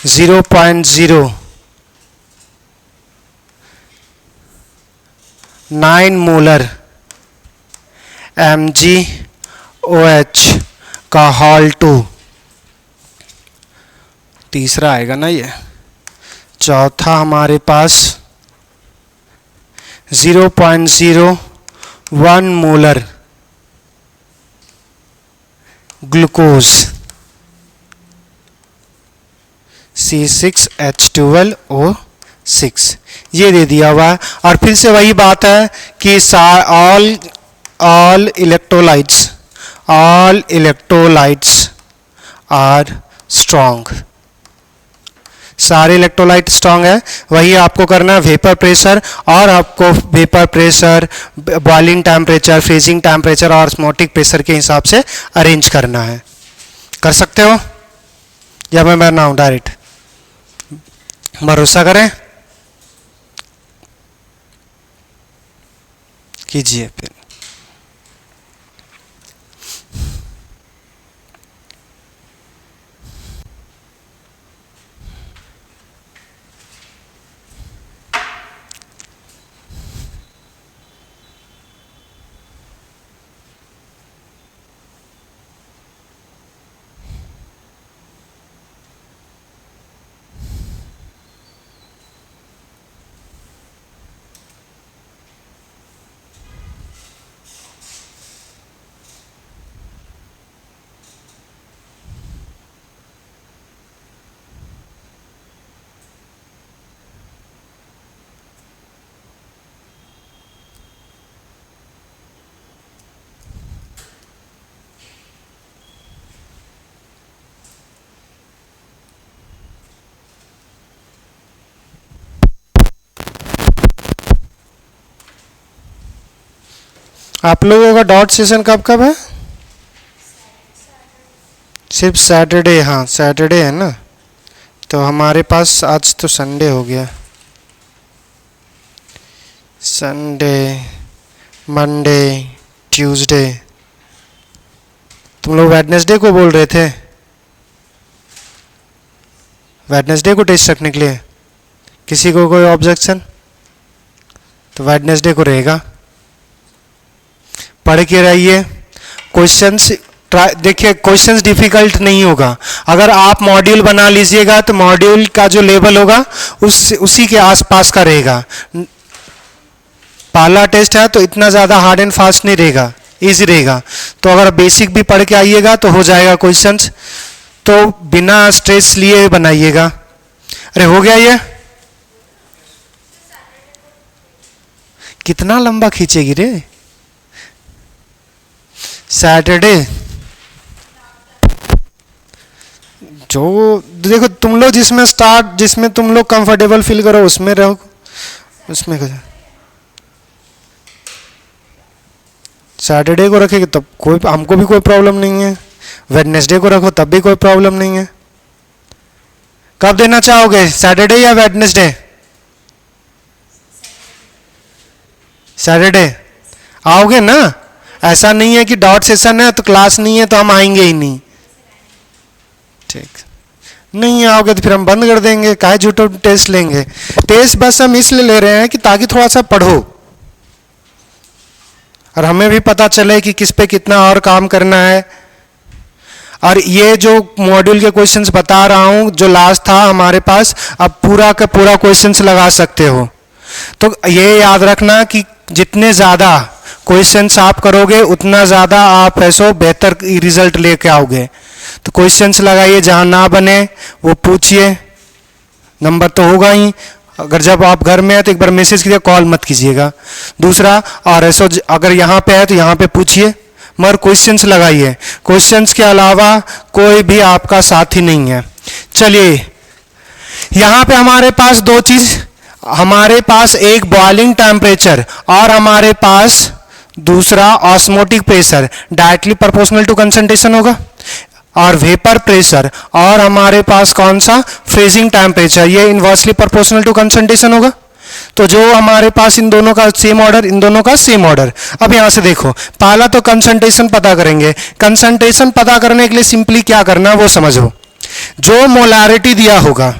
0.09 मोलर MgOH का हॉल 2। तीसरा आएगा ना ये। चौथा हमारे पास 0.01 मोलर ग्लूकोज C6H12O6 ये दे दिया हुआ है। और फिर से वही बात है कि all electrolytes आर स्ट्रॉन्ग, सारे इलेक्ट्रोलाइट स्ट्रॉन्ग है। वही आपको करना है वेपर प्रेशर, और आपको vapour pressure, boiling temperature, freezing temperature और ऑस्मोटिक प्रेशर के हिसाब से अरेंज करना है। कर सकते हो या मैं बनाऊं डायरेक्ट? भरोसा करें, कीजिए फिर। आप लोगों का डॉट सेशन कब कब है? सिर्फ सैटरडे। हाँ सैटरडे है ना, तो हमारे पास आज तो संडे हो गया। Sunday, Monday, Tuesday. तुम लोग वेडनेसडे को बोल रहे थे, वेडनेसडे को टेस्ट रखने के लिए। किसी को कोई ऑब्जेक्शन? तो वेडनेसडे को रहेगा। पढ़ के रहिए क्वेश्चंस। देखिए क्वेश्चंस डिफिकल्ट नहीं होगा। अगर आप मॉड्यूल बना लीजिएगा तो मॉड्यूल का जो लेवल होगा उसी के आसपास का रहेगा। पहला टेस्ट है तो इतना ज़्यादा हार्ड एंड फास्ट नहीं रहेगा, इजी रहेगा। तो अगर बेसिक भी पढ़ के आइएगा तो हो जाएगा क्वेश्चंस, तो बिना स्ट्रेस लिए बनाइएगा। अरे हो गया ये, कितना लंबा खींचेगी रे। सैटरडे जो देखो तुम लोग जिसमें स्टार्ट, जिसमें तुम लोग कंफर्टेबल फील करो उसमें रहो, उसमें करो। सैटरडे को रखेगी तब कोई, हमको भी कोई प्रॉब्लम नहीं है। वेडनेसडे को रखो तब भी कोई प्रॉब्लम नहीं है। कब देना चाहोगे, सैटरडे या वेडनेसडे? सैटरडे आओगे ना? ऐसा नहीं है कि डॉट सेशन है तो क्लास नहीं है तो हम आएंगे ही नहीं। ठीक, नहीं आओगे तो फिर हम बंद कर देंगे, काहे झूठो टेस्ट लेंगे। टेस्ट बस हम इसलिए ले रहे हैं कि ताकि थोड़ा सा पढ़ो और हमें भी पता चले कि किस पे कितना और काम करना है। और ये जो मॉड्यूल के क्वेश्चंस बता रहा हूं जो लास्ट था हमारे पास, अब पूरा का पूरा क्वेश्चंस लगा सकते हो। तो ये याद रखना कि जितने ज़्यादा क्वेश्चंस आप करोगे उतना ज़्यादा आप ऐसो बेहतर रिजल्ट लेके आओगे। तो क्वेश्चंस लगाइए, जहां ना बने वो पूछिए, नंबर तो होगा ही। अगर जब आप घर में है तो एक बार मैसेज कीजिए, कॉल मत कीजिएगा। दूसरा, और ऐसो अगर यहाँ पे है तो यहाँ पे पूछिए, मगर क्वेश्चंस लगाइए। क्वेश्चंस के अलावा कोई भी आपका साथी नहीं है। चलिए, यहाँ पे हमारे पास दो चीज, हमारे पास एक बॉइलिंग टेम्परेचर और हमारे पास दूसरा osmotic pressure directly proportional to concentration होगा, और वेपर प्रेशर और हमारे पास कौन सा फ्रीजिंग टेम्परेचर, ये इनवर्सली प्रोपोर्शनल टू कंसंट्रेशन होगा। तो जो हमारे पास इन दोनों का सेम ऑर्डर, इन दोनों का सेम ऑर्डर। अब यहां से देखो, पहला तो कंसंट्रेशन पता करेंगे। कंसंट्रेशन पता करने के लिए सिंपली क्या करना है वो समझो। जो मोलारिटी दिया होगा,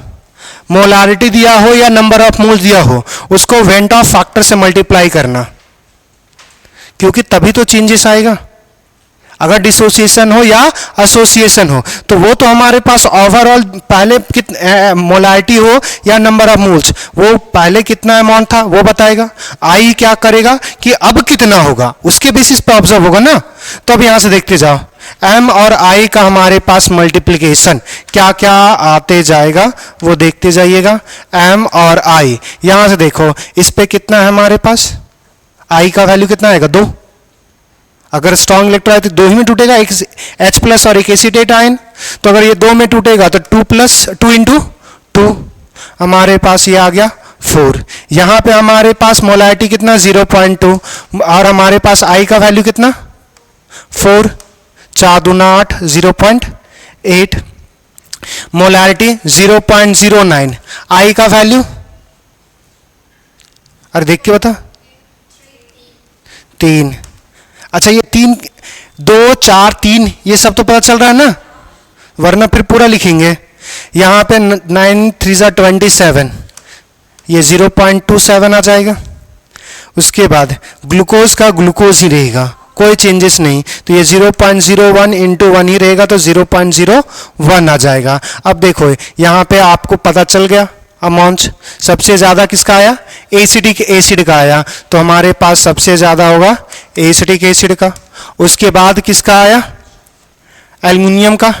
मोलारिटी दिया हो या नंबर ऑफ मोल दिया हो, उसको वेंट ऑफ फैक्टर से मल्टीप्लाई करना, क्योंकि तभी तो चेंजेस आएगा। अगर डिसोसिएशन हो या एसोसिएशन हो तो वो तो हमारे पास ओवरऑल पहले कितना मोलारिटी हो या नंबर ऑफ मोल्स, वो पहले कितना अमाउंट था वो बताएगा। आई क्या करेगा कि अब कितना होगा, उसके बेसिस पर ऑब्जर्व होगा ना। तो अब यहां से देखते जाओ, एम और आई का हमारे पास मल्टीप्लिकेशन क्या क्या आते जाएगा वो देखते जाइएगा। एम और आई, यहां से देखो इस पे कितना है हमारे पास, आई का वैल्यू कितना आएगा, 2। अगर स्ट्रॉन्ग इलेक्ट्रोलाइट तो 2 ही में टूटेगा, एक H प्लस और एक एसीटेट आयन। तो अगर ये 2 में टूटेगा तो 2 इंटू 2 हमारे पास ये आ गया 4। यहां पे हमारे पास मोलारिटी कितना 0.2 और हमारे पास आई का वैल्यू कितना 4, 4 दूना 8, 0.8। मोलारिटी 0.09, आई का वैल्यू अरे देख के बता 3। अच्छा ये 3, 2, 4, 3 ये सब तो पता चल रहा है ना, वरना फिर पूरा लिखेंगे। यहाँ पे 9 3 27, ये 0.27 आ जाएगा। उसके बाद ग्लूकोज का ग्लूकोज ही रहेगा, कोई चेंजेस नहीं, तो ये 0.01 इंटू 1 ही रहेगा, तो 0.01 आ जाएगा। अब देखो यहाँ पे आपको पता चल गया अमाउंट। सबसे ज़्यादा किसका आया, एसिटिक एसिड का आया, तो हमारे पास सबसे ज़्यादा होगा एसिटिक एसिड का। उसके बाद किसका आया, एल्युमिनियम का,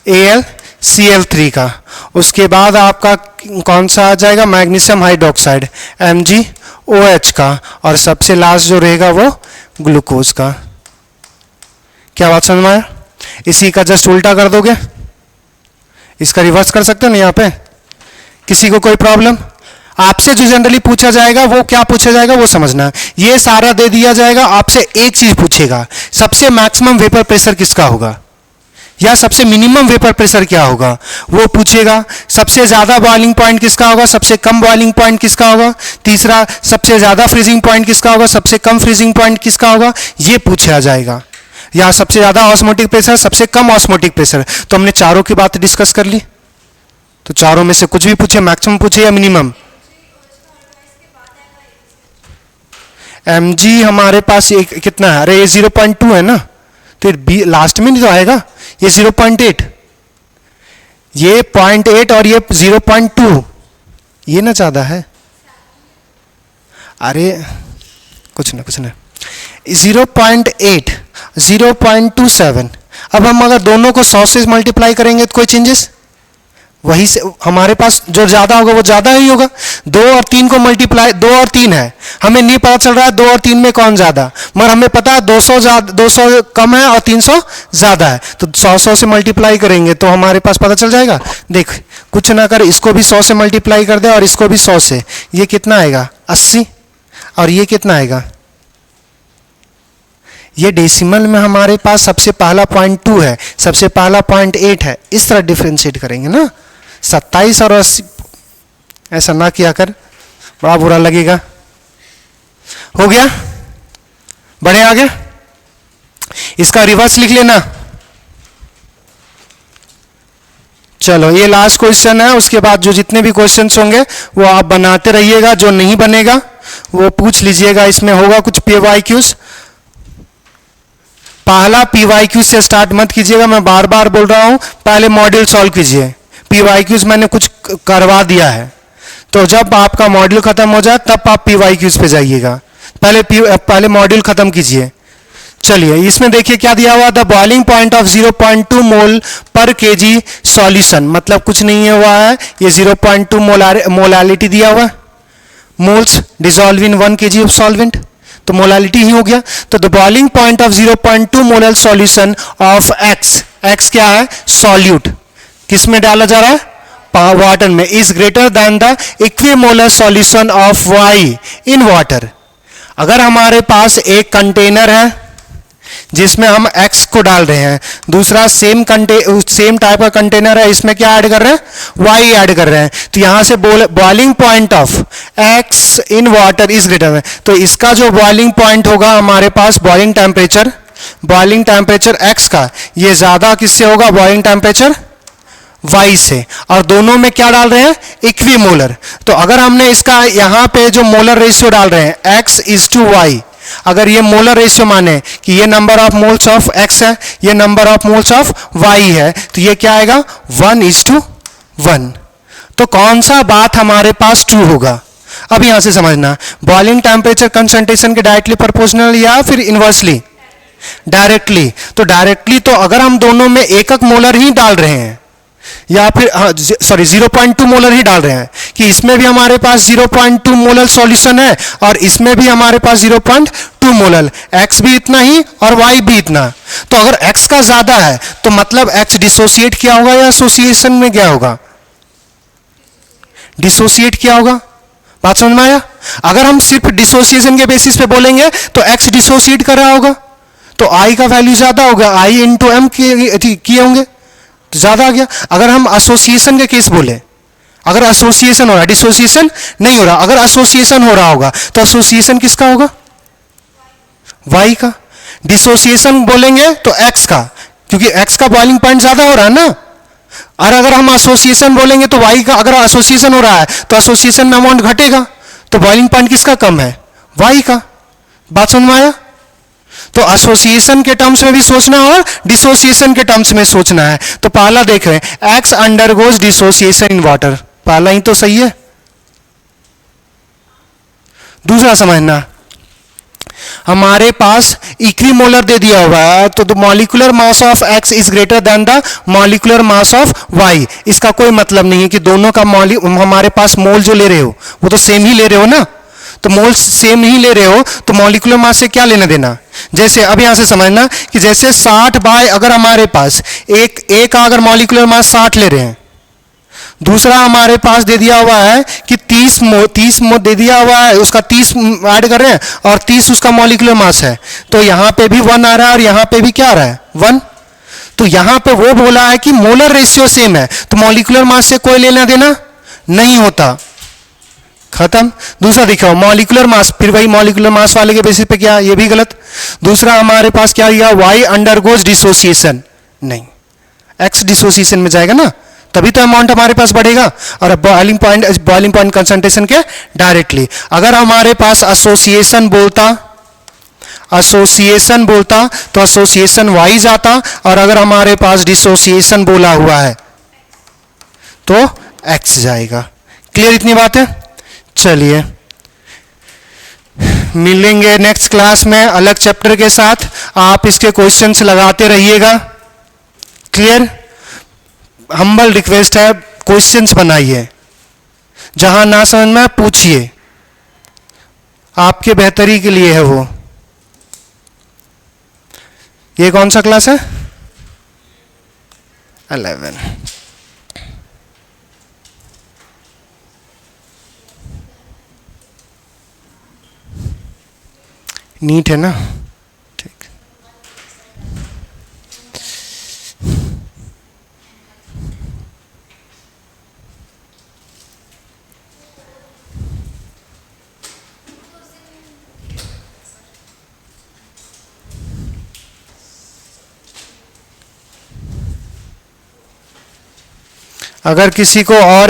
AlCl3 का। उसके बाद आपका कौन सा आ जाएगा, मैग्नीशियम हाइड्रोक्साइड MgOH का। और सबसे लास्ट जो रहेगा वो ग्लूकोज का। क्या बात समझ में आया? इसी का जस्ट उल्टा कर दोगे, इसका रिवर्स कर सकते हो ना यहाँ पे। किसी को कोई प्रॉब्लम? आपसे जो जनरली पूछा जाएगा वो क्या पूछा जाएगा वो समझना। ये सारा दे दिया जाएगा, आपसे एक चीज पूछेगा, सबसे मैक्सिमम वेपर प्रेशर किसका होगा या सबसे मिनिमम वेपर प्रेशर क्या होगा वो पूछेगा। सबसे ज्यादा बॉइलिंग पॉइंट किसका होगा, सबसे कम बॉइलिंग पॉइंट किसका होगा। तीसरा, सबसे ज्यादा फ्रीजिंग पॉइंट किसका होगा, सबसे कम फ्रीजिंग पॉइंट किसका होगा, ये पूछा जाएगा। या सबसे ज्यादा ऑस्मोटिक प्रेशर, सबसे कम ऑस्मोटिक प्रेशर। तो हमने चारों की बात डिस्कस कर ली, तो चारों में से कुछ भी पूछे, मैक्सिमम पूछे या मिनिमम। Mg हमारे पास एक कितना है, अरे ये 0.2 है ना, तो लास्ट में नहीं तो आएगा, ये 0.8, ये 0.8 और ये 0.2, ये ना ज्यादा है। अरे कुछ ना 0.8 0.27। अब हम अगर दोनों को 100 से मल्टीप्लाई करेंगे तो कोई चेंजेस, वही से हमारे पास जो ज्यादा होगा वो ज्यादा ही होगा। 2 और 3 को मल्टीप्लाई, 2 और 3 है, हमें नहीं पता चल रहा है 2 और 3 में कौन ज्यादा, मगर हमें पता है 200 कम है और 300 ज्यादा है, तो 100 से मल्टीप्लाई करेंगे तो हमारे पास पता चल जाएगा। देख कुछ ना कर, इसको भी 100 से मल्टीप्लाई कर दे और इसको भी 100 से, ये कितना आएगा 80, और ये कितना आएगा, ये डेसिमल में हमारे पास सबसे पहला 0.2 है, सबसे पहला 0.8 है, इस तरह डिफ्रेंशिएट करेंगे ना। 27 और 80 ऐसा ना किया कर, बड़ा बुरा लगेगा। हो गया, बढ़े आगे, इसका रिवर्स लिख लेना। चलो ये लास्ट क्वेश्चन है, उसके बाद जो जितने भी क्वेश्चंस होंगे वो आप बनाते रहिएगा, जो नहीं बनेगा वो पूछ लीजिएगा। इसमें होगा कुछ PYQs, पहला PYQ से स्टार्ट मत कीजिएगा, मैं बार बार बोल रहा हूं, पहले मॉड्यूल सॉल्व कीजिए। PYQs मैंने कुछ करवा दिया है, तो जब आपका मॉड्यूल खत्म हो जाए तब आप PYQs पे जाइएगा, पहले मॉड्यूल खत्म कीजिए। चलिए इसमें देखिए क्या दिया हुआ, द बॉइलिंग पॉइंट ऑफ 0.2 मोल पर केजी सॉल्यूशन, मतलब कुछ नहीं हुआ है, ये 0.2 मोलालिटी दिया हुआ, moles dissolve in 1 kg of solvent, तो मोलालिटी ही हो गया। तो the boiling point of 0.2 molal solution of x क्या है, सॉल्यूट, किस में डाला जा रहा है, वाटर में, is greater than the equimolar solution of Y in water. अगर हमारे पास एक कंटेनर है जिसमें हम x को डाल रहे हैं, दूसरा सेम टाइप का कंटेनर है, इसमें क्या ऐड कर रहे हैं, y ऐड कर रहे हैं, तो यहां से boiling point of x in water is greater है, तो इसका जो बॉइलिंग पॉइंट होगा हमारे पास, बॉइलिंग टेम्परेचर x का, ये ज्यादा किससे होगा, बॉइलिंग टेम्परेचर y से, और दोनों में क्या डाल रहे हैं, इक्विमोलर। तो अगर हमने इसका यहां पे जो मोलर रेशियो डाल रहे हैं x:y, अगर ये मोलर रेशियो माने कि ये number of moles of x है, ये number of moles of y है, तो ये क्या आएगा 1:1। तो कौन सा बात हमारे पास ट्रू होगा, अब यहां से समझना, बॉइलिंग टेम्परेचर कंसंट्रेशन के डायरेक्टली प्रोपोर्शनल या फिर इनवर्सली, डायरेक्टली। तो डायरेक्टली तो अगर हम दोनों में एकक मोलर ही डाल रहे हैं, या फिर 0.2 मोलर ही डाल रहे हैं, कि इसमें भी हमारे पास 0.2 मोलर सॉल्यूशन है और इसमें भी हमारे पास 0.2 मोलर, x भी इतना ही और y भी इतना, तो अगर x का ज्यादा है तो मतलब x डिसोसिएट किया होगा या एसोसिएशन में गया होगा, डिसोसिएट किया होगा। बात समझ में आया? अगर हम सिर्फ डिसोसिएशन के बेसिस पे बोलेंगे तो x डिसोसिएट कर रहा होगा, तो I का वैल्यू ज्यादा होगा, I इंटू एम किए होंगे तो ज्यादा आ गया। अगर हम एसोसिएशन के केस बोले, अगर एसोसिएशन हो रहा है, डिसोसिएशन नहीं हो रहा, अगर एसोसिएशन हो रहा होगा तो एसोसिएशन किसका होगा, y का। डिसोसिएशन बोलेंगे तो x का, क्योंकि x का बॉइलिंग पॉइंट ज्यादा हो रहा है ना। और अगर हम एसोसिएशन बोलेंगे तो y का, अगर एसोसिएशन हो रहा है तो एसोसिएशन में अमाउंट घटेगा, तो बॉइलिंग पॉइंट किसका कम है, y का। बात समझ में आया? तो एसोसिएशन के टर्म्स में भी सोचना और डिसोसिएशन के टर्म्स में सोचना है। तो पहला देख रहे हैं, x undergoes dissociation in water, पहला ही तो सही है। दूसरा समझना, हमारे पास इक्विमोलर दे दिया हुआ है, तो the molecular mass of X is greater than the molecular mass of Y. इसका कोई मतलब नहीं है कि दोनों का हमारे पास मोल जो ले रहे हो वो तो सेम ही ले रहे हो ना, तो मोल सेम ही ले रहे हो तो मॉलिक्यूलर मास से क्या लेना देना। जैसे अब यहां से समझना कि जैसे 60 बाय, अगर हमारे पास एक का अगर मॉलिक्यूलर मास 60 ले रहे हैं, दूसरा हमारे पास दे दिया हुआ है कि 30 मो दे दिया हुआ है, उसका 30 ऐड कर रहे हैं और 30 उसका मॉलिक्यूलर मास है, तो यहां पे भी 1 आ रहा है और यहां पे भी क्या आ रहा है 1। तो यहां पे वो बोला है कि मोलर रेशियो सेम है, तो मॉलिक्यूलर मास से कोई लेना देना नहीं होता, खत्म। दूसरा दिखाओ मॉलिक्यूलर मास, फिर वही मॉलिक्यूलर मास वाले के बेसिस पे क्या, ये भी गलत। दूसरा हमारे पास क्या दिया, y अंडरगोज डिसोसिएशन, नहीं, x डिसोसिएशन में जाएगा ना, तभी तो अमाउंट हमारे पास बढ़ेगा। और बॉइलिंग पॉइंट कंसंट्रेशन के डायरेक्टली, अगर हमारे पास एसोसिएशन बोलता तो एसोसिएशन y जाता, और अगर हमारे पास डिसोसिएशन बोला हुआ है तो x जाएगा। क्लियर इतनी बात है? चलिए मिलेंगे नेक्स्ट क्लास में अलग चैप्टर के साथ। आप इसके क्वेश्चंस लगाते रहिएगा। क्लियर? हम्बल रिक्वेस्ट है, क्वेश्चंस बनाइए, जहां ना समझ में पूछिए, आपके बेहतरी के लिए है वो। ये कौन सा क्लास है? 11। नीट है ना? ठीक। अगर किसी को और